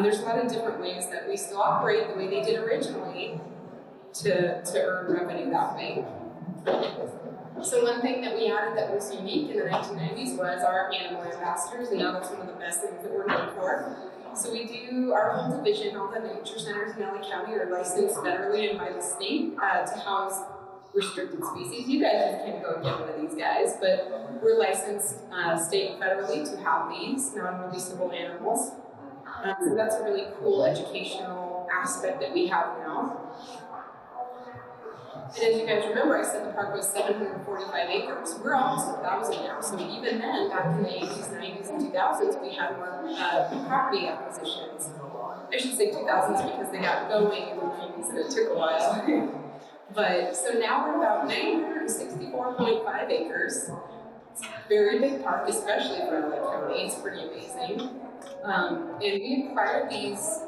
there's a lot of different ways that we still operate the way they did originally to earn revenue that way. So one thing that we added that was unique in the 1990s was our animal ambassadors, and now that's one of the best things that we're known for. So we do our whole division, all the nature centers in LA County are licensed federally and by the state to house restricted species. You guys just can't go and get one of these guys, but we're licensed state and federally to have these non-releasable animals. So that's a really cool educational aspect that we have now. And as you guys remember, I said the park was 745 acres. We're almost 1,000 now. So even then, back in the 80s, 90s, and 2000s, we had more property acquisitions. I should say 2000s because they got going in the 90s and it took a while. But so now we're about 964.5 acres. It's a very big park, especially for LA County. It's pretty amazing. And we acquired these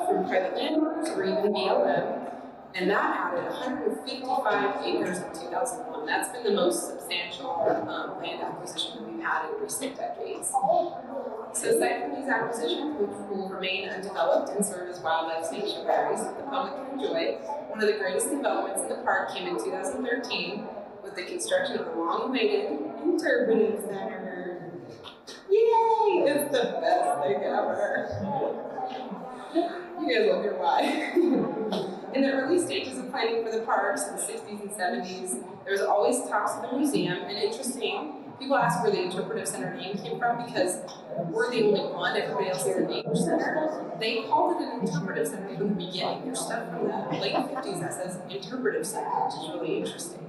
from private landowners or even BLM. And that added 155 acres in 2001. That's been the most substantial land acquisition that we've had in recent decades. So aside from these acquisitions, which will remain undeveloped and serve as wildlife sanctuaries that the public can enjoy, one of the greatest developments in the park came in 2013 with the construction of the long-awaited Interpretive Center. Yay! It's the best thing ever. You guys will hear why. In the early stages of planning for the parks in the 60s and 70s, there was always talks of the museum, and interesting, people ask where the Interpretive Center name came from because we're the only one, everybody else is a nature center. They called it an Interpretive Center from the beginning. There's stuff from the late 50s that says Interpretive Center, which is really interesting.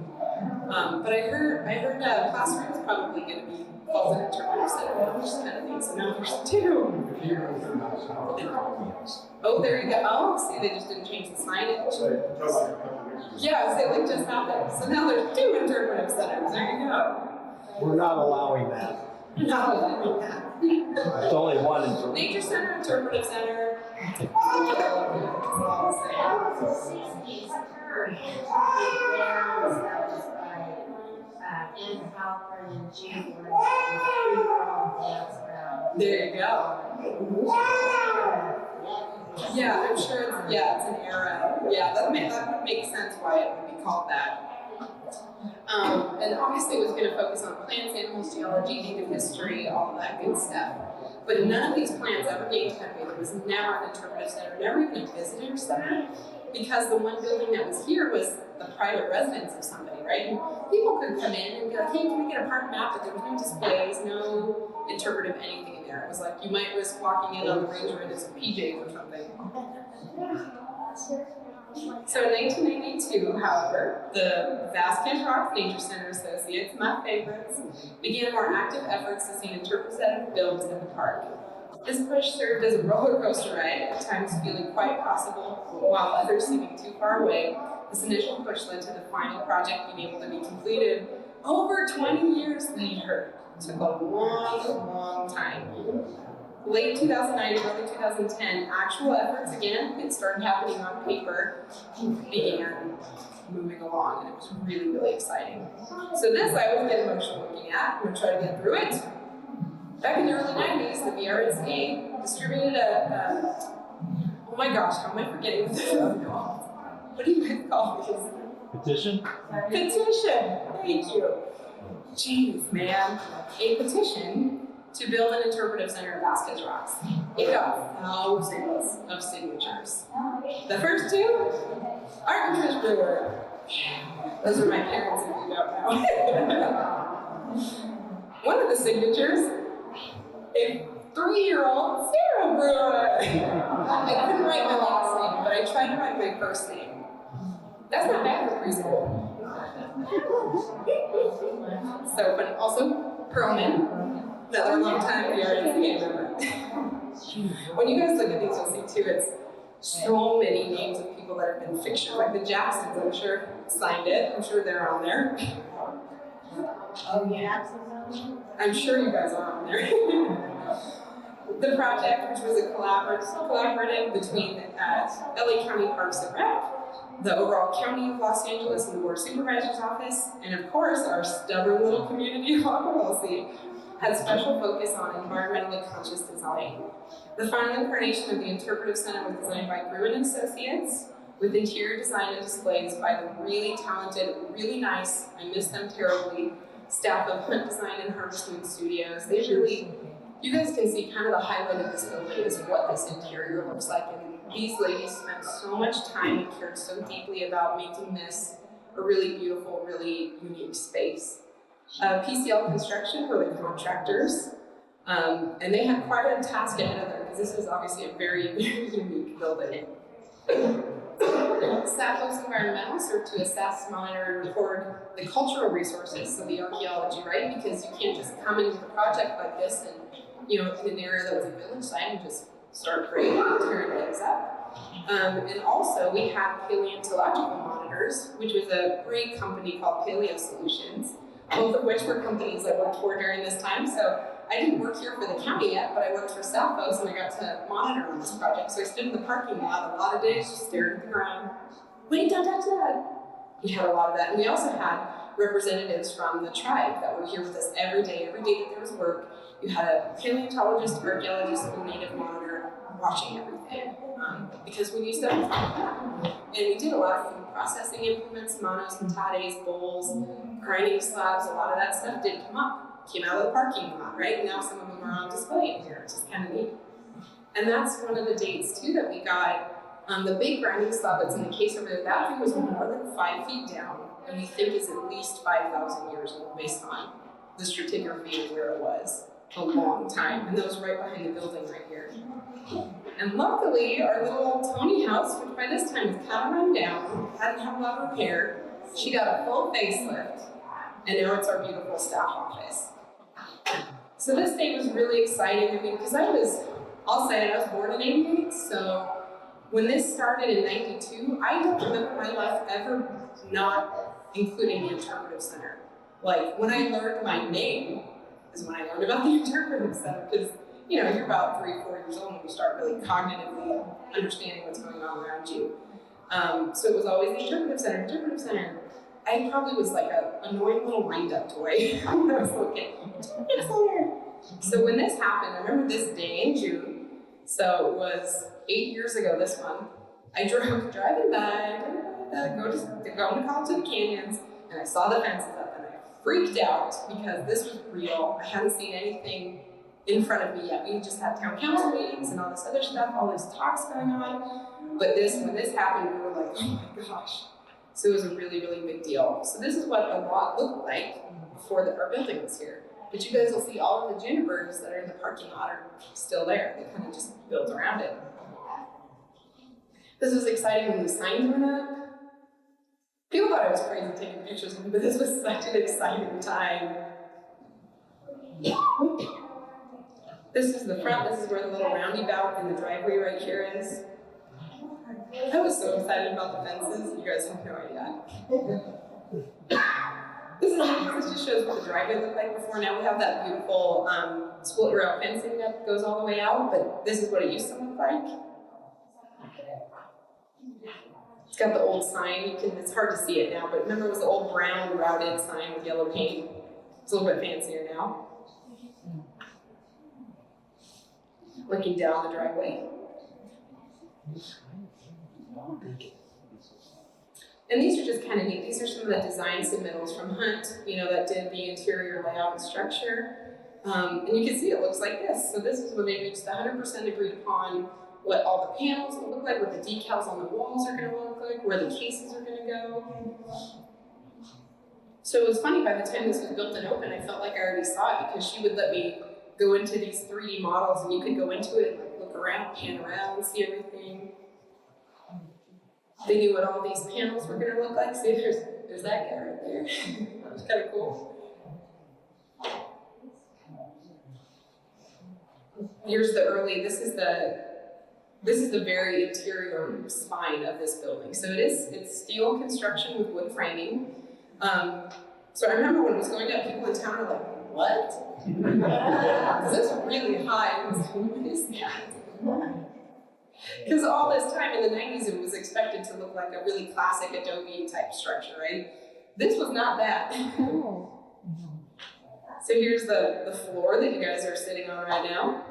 But I heard classroom is probably going to be called an Interpretive Center now, which is kind of neat, so now there's two. Oh, there you go. Oh, see, they just didn't change the signage. Yeah, so like just happened. So now there's two interpretive centers. There you go.
We're not allowing that.
Not allowing that.
There's only one interpretive.
Nature Center, Interpretive Center. There you go. Yeah, I'm sure it's an era. Yeah, that would make sense why it would be called that. And obviously it was going to focus on plants, animals, geology, native history, all of that good stuff. But none of these plans ever gained headway. There was never an interpretive center, never even a visitor center, because the one building that was here was the private residence of somebody, right? And people could come in and be like, hey, can we get a park map? But there was no displays, no interpretive anything in there. It was like you might risk walking in on the ranger in his PJs or something. So in 1992, however, the Vasquez Rocks Nature Center Associates, my favorites, began more active efforts to see an interpretive center built in the park. This push served as a roller coaster ride, at times feeling quite possible, while others seeming too far away. This initial push led to the final project being able to be completed over 20 years later. It took a long, long time. late 2009, early 2010, actual efforts again, it started happening on paper, began moving along, and it was really, really exciting. So this I always get emotional looking at. I'm going to try to get through it. Back in the early 90s, the VRSA distributed oh my gosh, how am I forgetting what they're called? What do you guys call these?
Petition?
Petition, thank you. Jeez, man. A petition to build an interpretive center at Vasquez Rocks. It got thousands of signatures. The first two, Archaeology Brewer. Those are my parents if you don't know. One of the signatures, a 3-year-old Sarah Brewer. I couldn't write my last name, but I tried to write my first name. That's not bad for preschool. So, but also Perlman, another long time VRSA member. When you guys look at these, you'll see too, it's so many names of people that have been fixtures. Like the Jacksons, I'm sure, signed it. I'm sure they're on there.
Oh, yeah.
I'm sure you guys are on there. The project, which was a collaborative between LA County Parks and Rec, the overall County of Los Angeles and the Board of Supervisors Office, and of course our stubborn little community of Agua, had special focus on environmentally conscious design. The final incarnation of the Interpretive Center was designed by Brewer and Associates, with interior design and displays by the really talented, really nice, I miss them terribly, staff of Hunt Design and Harvest Moon Studios. They really, you guys can see kind of the highlight of this building is what this interior looks like. And these ladies spent so much time and cared so deeply about making this a really beautiful, really unique space. PCL Construction were the contractors, and they had quite a task ahead of them because this is obviously a very, very unique building. Schaeffers Environmental served to assess, monitor, and record the cultural resources, so the archaeology, right? Because you can't just come in with a project like this and, you know, in an area that was a village site and just start creating and tearing things up. And also we had paleontological monitors, which was a great company called Paleo Solutions, both of which were companies I worked for during this time. So I didn't work here for the county yet, but I worked for Schaeffers and I got to monitor on this project. So I stood in the parking lot a lot of days, just stared at the ground. Wait, don't touch that. We had a lot of that. And we also had representatives from the tribe that were here with us every day that there was work. You had a paleontologist, archaeologist, and native monitor watching everything. Because we used them, and we did a lot of food processing implements, manos, matates, bowls, grinding slabs, a lot of that stuff did come up. Came out of the parking lot, right? Now some of them are on display here, which is kind of neat. And that's one of the dates too that we got. The big grinding slab that's in the case over there, that thing was more than 5 feet down, and we think is at least 5,000 years old based on the stratigraphy of where it was. A long time, and that was right behind the building right here. And luckily, our little Tony house, which by this time was kind of run down, hadn't had a lot of repair, she got a full facelift, and now it's our beautiful staff office. So this day was really exciting. I mean, because I'll say it, I was born in '88, so when this started in '92, I don't remember my life ever not including the Interpretive Center. Like, when I learned my name, is when I learned about the Interpretive Center, because, you know, you're about 3 or 4 years old when you start really cognitively understanding what's going on around you. So it was always the Interpretive Center, Interpretive Center. I probably was like an annoying little wind-up toy when I was looking, Interpretive Center. So when this happened, I remember this day in June, so it was 8 years ago this month, I driving by, going to college in the canyons, and I saw the fences up. Freaked out because this was real. I hadn't seen anything in front of me yet. We just had town council meetings and all this other stuff, all these talks going on. But when this happened, we were like, oh my gosh. So it was a really, really big deal. So this is what the lot looked like before our building was here. But you guys will see all of the junipers that are in the parking lot are still there. They kind of just built around it. This was exciting when the signs went up. People thought I was crazy taking pictures of me, but this was such an exciting time. This is the front. This is where the little roundabout in the driveway right here is. I was so excited about the fences. You guys have no idea. This just shows what the driveway looked like before. Now we have that beautiful split rail fencing that goes all the way out, but this is what it used to look like. It's got the old sign. It's hard to see it now, but remember it was the old brown routed sign with yellow paint. It's a little bit fancier now. Looking down the driveway. And these are just kind of neat. These are some of the design submittals from Hunt, that did the interior layout and structure. And you can see it looks like this. So this is when they reached the 100% agreed upon what all the panels will look like, what the decals on the walls are going to look like, where the cases are going to go. So it was funny, by the time this was built and open, I felt like I already saw it because she would let me go into these 3D models and you could go into it and look around, pan around, see everything. They knew what all these panels were going to look like. See, there's that guy right there. That was kind of cool. Here's the early, this is the very interior spine of this building. So it's steel construction with wood framing. So I remember when it was going up, people in town were like, what? Because it's really high. I was like, what is that? Because all this time in the 90s, it was expected to look like a really classic Adobe type structure, right? This was not that. So here's the floor that you guys are sitting on right now.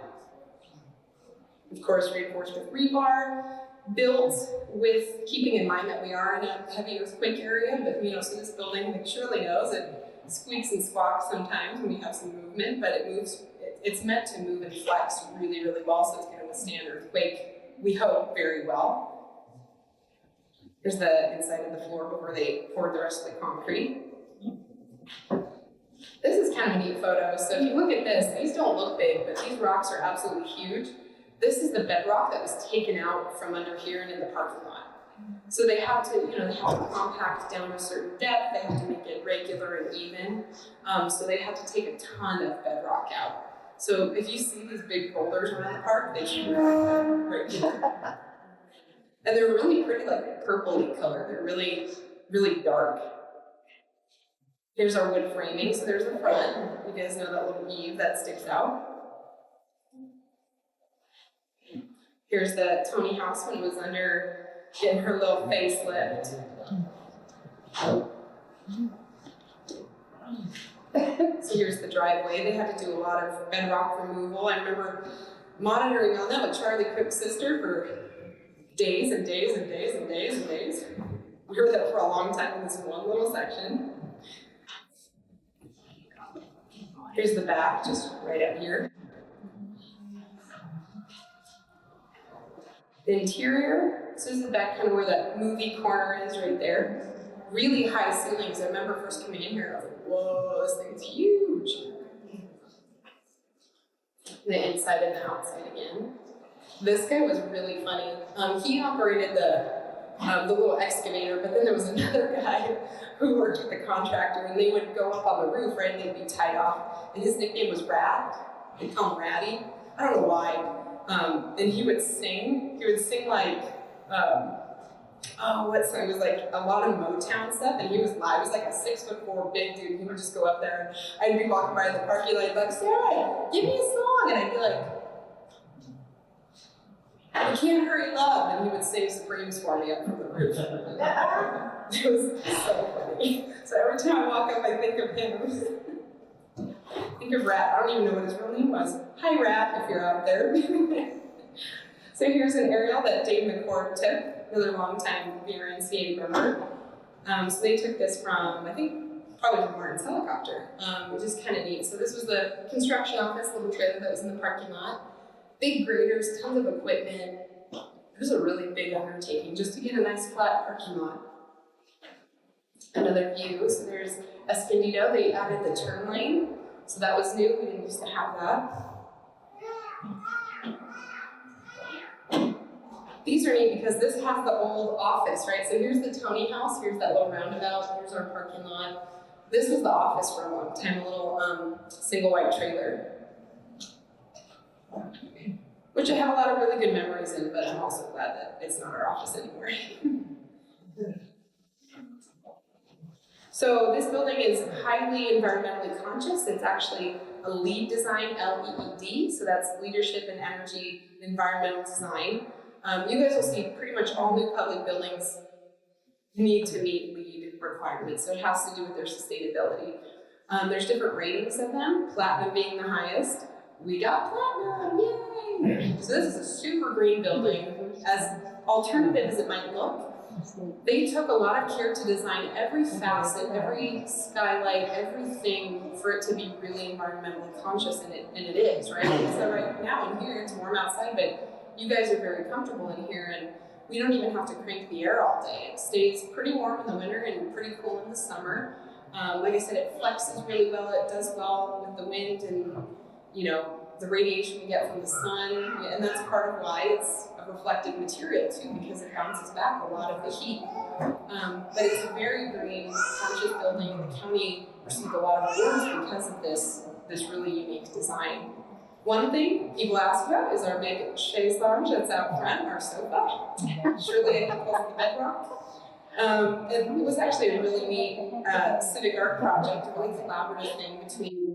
Of course, reinforced with rebar, built with keeping in mind that we are in a heavy earthquake area, but so this building, like Shirley knows, it squeaks and squawks sometimes when we have some movement, but it moves. It's meant to move and flex really, really well, so it's going to withstand earthquake, we hope, very well. Here's the inside of the floor before they poured the rest of the concrete. This is kind of a neat photo. So if you look at this, these don't look big, but these rocks are absolutely huge. This is the bedrock that was taken out from under here and in the parking lot. So they have to, they have to compact down to a certain depth. They have to make it regular and even. So they had to take a ton of bedrock out. So if you see these big boulders around the park, they should be right here. And they're really pretty, like purpley color. They're really, really dark. Here's our wood framing. So there's the front. You guys know that little eave that sticks out. Here's the Tony house when it was under getting her little facelift. So here's the driveway. They had to do a lot of bedrock removal. I remember monitoring on that with Charlie Cook's sister for days and days and days and days and days. We were there for a long time in this one little section. Here's the back, just right up here. The interior, so this is the back kind of where that movie corner is right there. Really high ceilings. I remember first coming in here, I was like, whoa, this thing's huge. The inside and the outside again. This guy was really funny. He operated the little excavator, but then there was another guy who worked with the contractor, and they would go up on the roof, right, and they'd be tied off. And his nickname was Rat. They'd call him Ratty. I don't know why. And he would sing. He would sing like, what song? It was like a lot of Motown stuff, and he was live. He was like a 6'4" big dude. He would just go up there, and I'd be walking by the parking lot, like, Sarah, give me a song, and I'd be like, I can't hurry love, and he would sing Supremes for me up from the roof. It was so funny. So every time I walk up, I think of him. Think of Rat. I don't even know what his real name was. Hi, Rat, if you're out there. So here's an aerial that Dave McCord took, another longtime VRNCA member. So they took this from, I think, probably from Martin's helicopter, which is kind of neat. So this was the construction office, little trailer that was in the parking lot. Big graders, tons of equipment. It was a really big undertaking just to get a nice flat parking lot. Another view, so there's Escondido. They added the turn lane, so that was new. We didn't used to have that. These are neat because this has the old office, right? So here's the Tony house, here's that little roundabout, here's our parking lot. This was the office for a long time, a little single white trailer. Which I have a lot of really good memories in, but I'm also glad that it's not our office anymore. So So this building is highly environmentally conscious. It's actually a LEED design, LEED, so that's Leadership in Energy Environmental Design. You guys will see pretty much all new public buildings need to meet LEED requirements, so it has to do with their sustainability. There's different ratings of them, platinum being the highest. We got platinum, yay! So this is a super green building, as alternative as it might look. They took a lot of care to design every facet, every skylight, everything for it to be really environmentally conscious, and it is, right? So right now in here, it's warm outside, but you guys are very comfortable in here, and we don't even have to crank the air all day. It stays pretty warm in the winter and pretty cool in the summer. Like I said, it flexes really well. It does well with the wind and, you know, the radiation we get from the sun, and that's part of why it's a reflective material too, because it bounces back a lot of the heat. But it's a very green, conscious building. The county received a lot of awards because of this really unique design. One thing people ask about is our big chaise lounge that's out front, our sofa. Surely I can call it the bedrock. And it was actually a really neat civic art project, a really collaborative thing between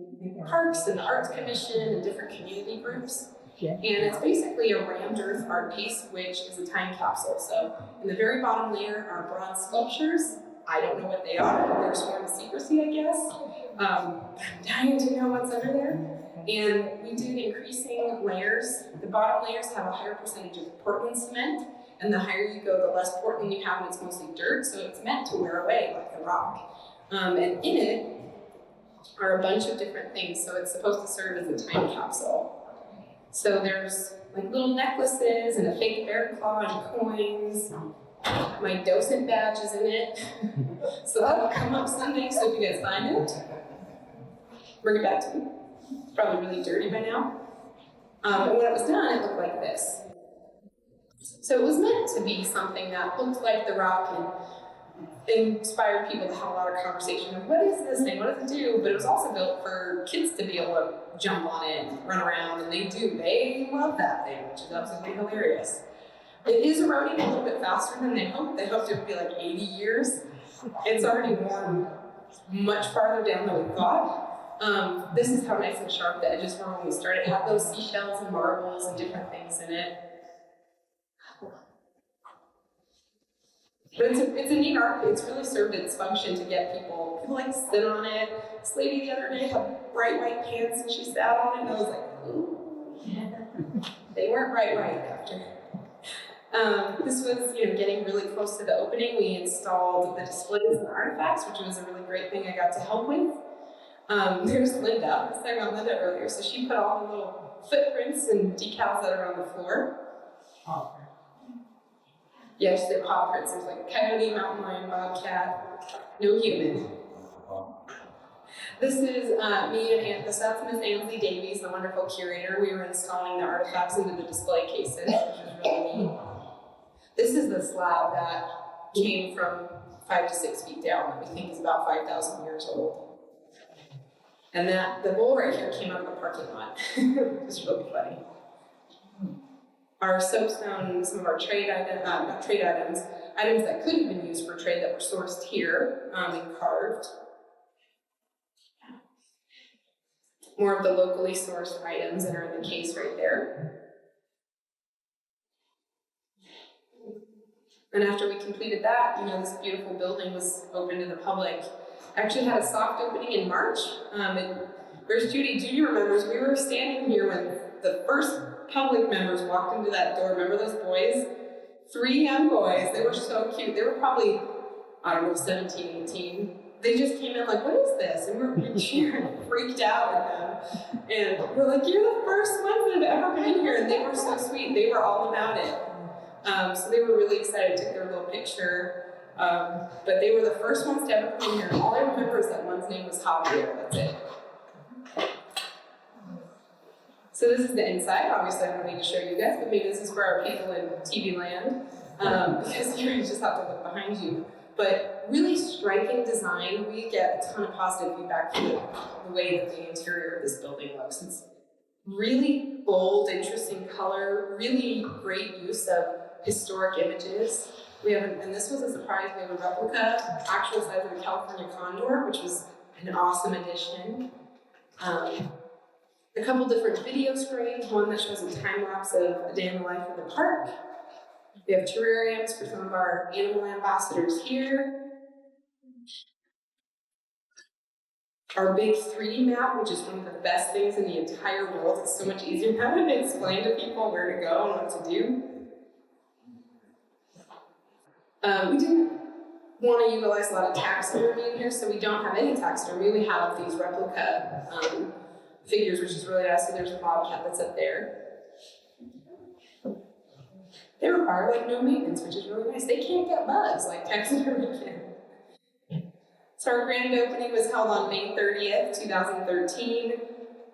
parks and the Arts Commission and different community groups. And it's basically a rammed earth art piece, which is a time capsule. So in the very bottom layer are bronze sculptures. I don't know what they are. They're sworn to secrecy, I guess. I'm dying to know what's under there. And we did increasing layers. The bottom layers have a higher percentage of Portland cement, and the higher you go, the less Portland you have, and it's mostly dirt, so it's meant to wear away like the rock. And in it are a bunch of different things, so it's supposed to serve as a time capsule. So there's like little necklaces and a fake bear claw and coins. My docent badge is in it. So that'll come up Sunday, so if you guys find it, bring it back to me. It's probably really dirty by now. And when it was done, it looked like this. So it was meant to be something that looked like the rock and inspired people to have a lot of conversation of what is this thing, what does it do? But it was also built for kids to be able to jump on it and run around, and they do. They love that thing, which is absolutely hilarious. It is eroding a little bit faster than they hoped. They hoped it would be like 80 years. It's already worn much farther down than we thought. This is how nice and sharp the edges were when we started. It had those seashells and marbles and different things in it. But it's a neat art. It's really served its function to get people like sit on it. This lady the other day had bright white pants and she sat on it, and I was like, ooh. They weren't bright white after. This was, getting really close to the opening. We installed the displays and artifacts, which was a really great thing I got to help with. There's Linda. I was talking about Linda earlier. So she put all the little footprints and decals that are on the floor. Yeah, she said paw prints. There's like coyote, mountain lion, bobcat, no human. This is me and that's Miss Ansley Davies, the wonderful curator. We were installing the artifacts into the display cases, which was really neat. This is the slab that came from 5 to 6 feet down that we think is about 5,000 years old. And the bowl right here came out of the parking lot. It was really funny. Our soapstone, some of our trade items, not trade items, items that could have been used for trade that were sourced here and carved. More of the locally sourced items that are in the case right there. And after we completed that, this beautiful building was open to the public. Actually had a soft opening in March. And where's Judy? Judy remembers we were standing here when the first public members walked into that door. Remember those boys? 3 young boys. They were so cute. They were probably, 17, 18. They just came in like, what is this? And we cheered, freaked out at them. And we're like, you're the first ones that have ever been in here. And they were so sweet. They were all about it. So they were really excited, took their little picture. But they were the first ones to ever come in here. All I remember is that one's name was Javier. That's it. So this is the inside. Obviously, I don't need to show you guys, but maybe this is for our people in TV land, because you just have to look behind you. But really striking design. We get a ton of positive feedback for the way that the interior of this building looks. It's really bold, interesting color, really great use of historic images. We have, and this was a surprise, we have a replica, actual size of a California condor, which was an awesome addition. A couple different video screens, one that shows a time lapse of a day in the life of the park. We have terrariums for some of our animal ambassadors here. Our big 3D map, which is one of the best things in the entire world. It's so much easier now to explain to people where to go and what to do. We didn't want to utilize a lot of taxidermy in here, so we don't have any taxidermy. We have these replica figures, which is really nice. So there's a bobcat that's up there. They require like no maintenance, which is really nice. They can't get bugs like taxidermy can. So our grand opening was held on May 30th, 2013.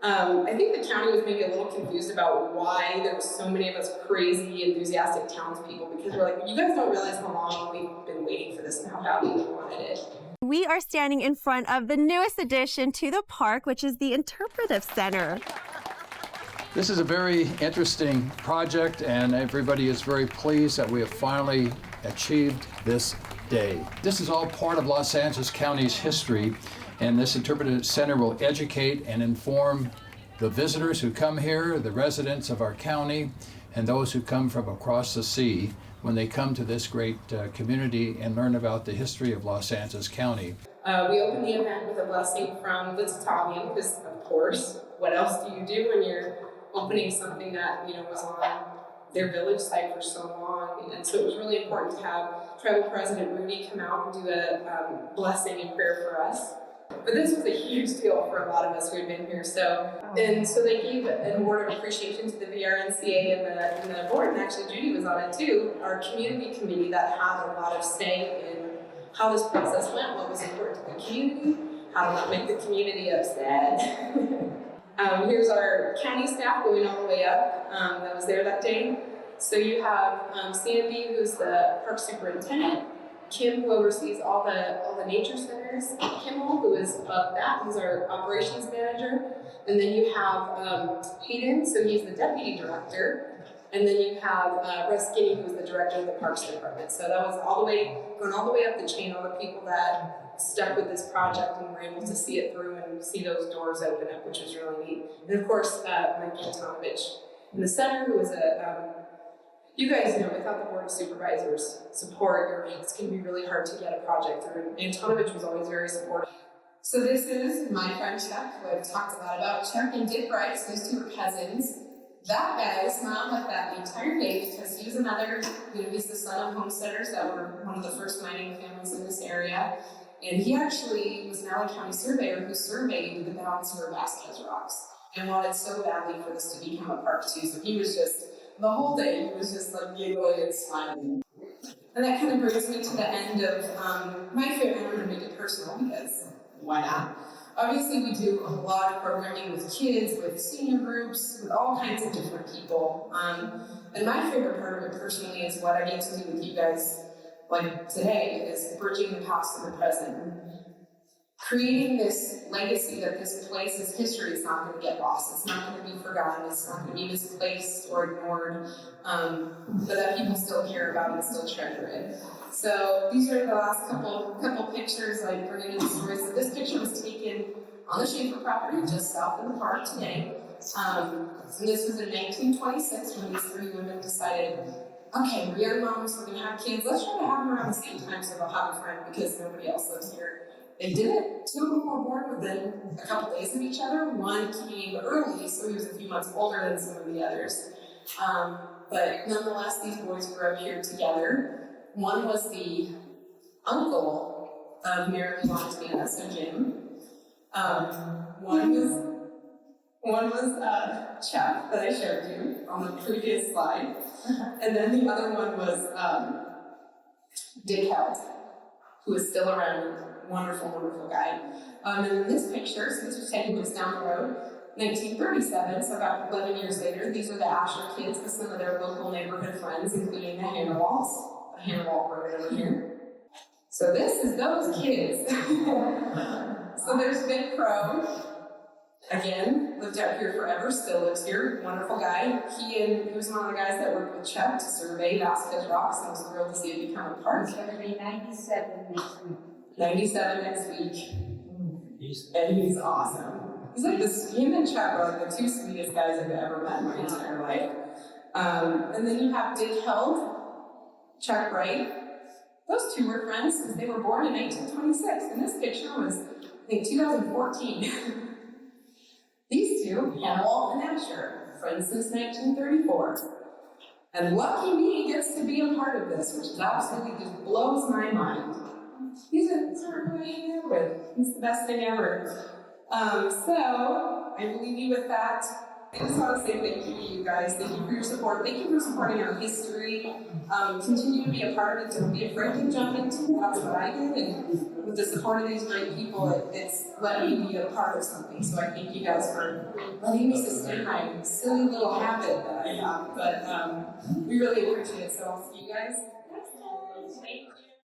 I think the county was maybe a little confused about why there were so many of us crazy, enthusiastic townspeople, because we're like, you guys don't realize how long we've been waiting for this and how badly we wanted it.
We are standing in front of the newest addition to the park, which is the Interpretive Center.
This is a very interesting project, and everybody is very pleased that we have finally achieved this day. This is all part of Los Angeles County's history, and this Interpretive Center will educate and inform the visitors who come here, the residents of our county, and those who come from across the sea when they come to this great community and learn about the history of Los Angeles County.
We opened the event with a blessing from the Italian, because of course, what else do you do when you're opening something that was on their village site for so long? And so it was really important to have Tribal President Rudy come out and do a blessing and prayer for us. But this was a huge deal for a lot of us who had been here. So they gave an award of appreciation to the VRNCA and the board, and actually Judy was on it too, our community committee that had a lot of say in how this process went, what was important to the community, how to not make the community upset. Here's our county staff going all the way up that was there that day. So you have Sandy, who's the park superintendent, Kim, who oversees all the nature centers, Kimmel, who is above that, who's our operations manager, and then you have Hayden, so he's the deputy director, and then you have Russ Skinny, who's the director of the parks department. So that was going all the way up the chain, all the people that stuck with this project and were able to see it through and see those doors open up, which was really neat. And of course, Mike Antonovich in the center, who was you guys know, without the board of supervisors support, it's going to be really hard to get a project through. Antonovich was always very supportive. So this is my friend Chuck, who I've talked a lot about. Chuck and Dick Rice, those two are cousins. That guy smiled like that the entire day because he was another, he's the son of homesteaders that were one of the first mining families in this area. And he actually was an LA County surveyor who surveyed the boundary of Vasquez Rocks and wanted so badly for this to become a park too. So he was just, the whole day, he was just like giggling and smiling. And that kind of brings me to the end of my favorite. I'm going to make it personal because why not? Obviously, we do a lot of programming with kids, with senior groups, with all kinds of different people. And my favorite part of it personally is what I get to do with you guys like today, is bridging the past to the present. Creating this legacy that this place's history is not going to get lost. It's not going to be forgotten. It's not going to be misplaced or ignored, but that people still care about and still treasure it. So these are the last couple pictures, like bringing in the stories. So this picture was taken on the Schaeffers property, just south of the park today. And this was in 1926 when these three women decided, okay, we're young moms, we're going to have kids. Let's try to have them around the same time so they'll have a friend because nobody else lives here. They did it. Two of them were born within a couple days of each other. One came early, so he was a few months older than some of the others. But nonetheless, these boys grew up here together. One was the uncle of Mary Montana, so Jim. One was Chuck, that I showed you on the previous slide. And then the other one was Dick Held, who is still around. Wonderful, wonderful guy. And in this picture, so this was taken just down the road, 1937, so about 11 years later, these are the Asher kids with some of their local neighborhood friends, including the Hannibals. The Hannibal right over here. So this is those kids. So there's Big Crow, Again, lived out here forever, still lives here, wonderful guy. He was one of the guys that worked with Chuck to survey Vasquez Rocks, and I was thrilled to see it become a park.
It's gonna be 97 next week.
97 next week. And he's awesome. He's like him and Chuck are like the two sweetest guys I've ever met in my entire life. And then you have Dick Held, Chuck Wright. Those two were friends since they were born in 1926, and this picture was, I think, 2014. These two, Walt and Asher, friends since 1934. And lucky me gets to be a part of this, which is absolutely just blows my mind. He's who I hang out with. He's the best thing ever. So, I will leave you with that. I just want to say thank you to you guys. Thank you for your support. Thank you for supporting our history. Continue to be a part of it. Don't be afraid to jump into it. That's what I did. And with the support of these great people, it's let me be a part of something. So I thank you guys for letting me sustain my silly little habit that I have. But we really appreciate it. So I'll see you guys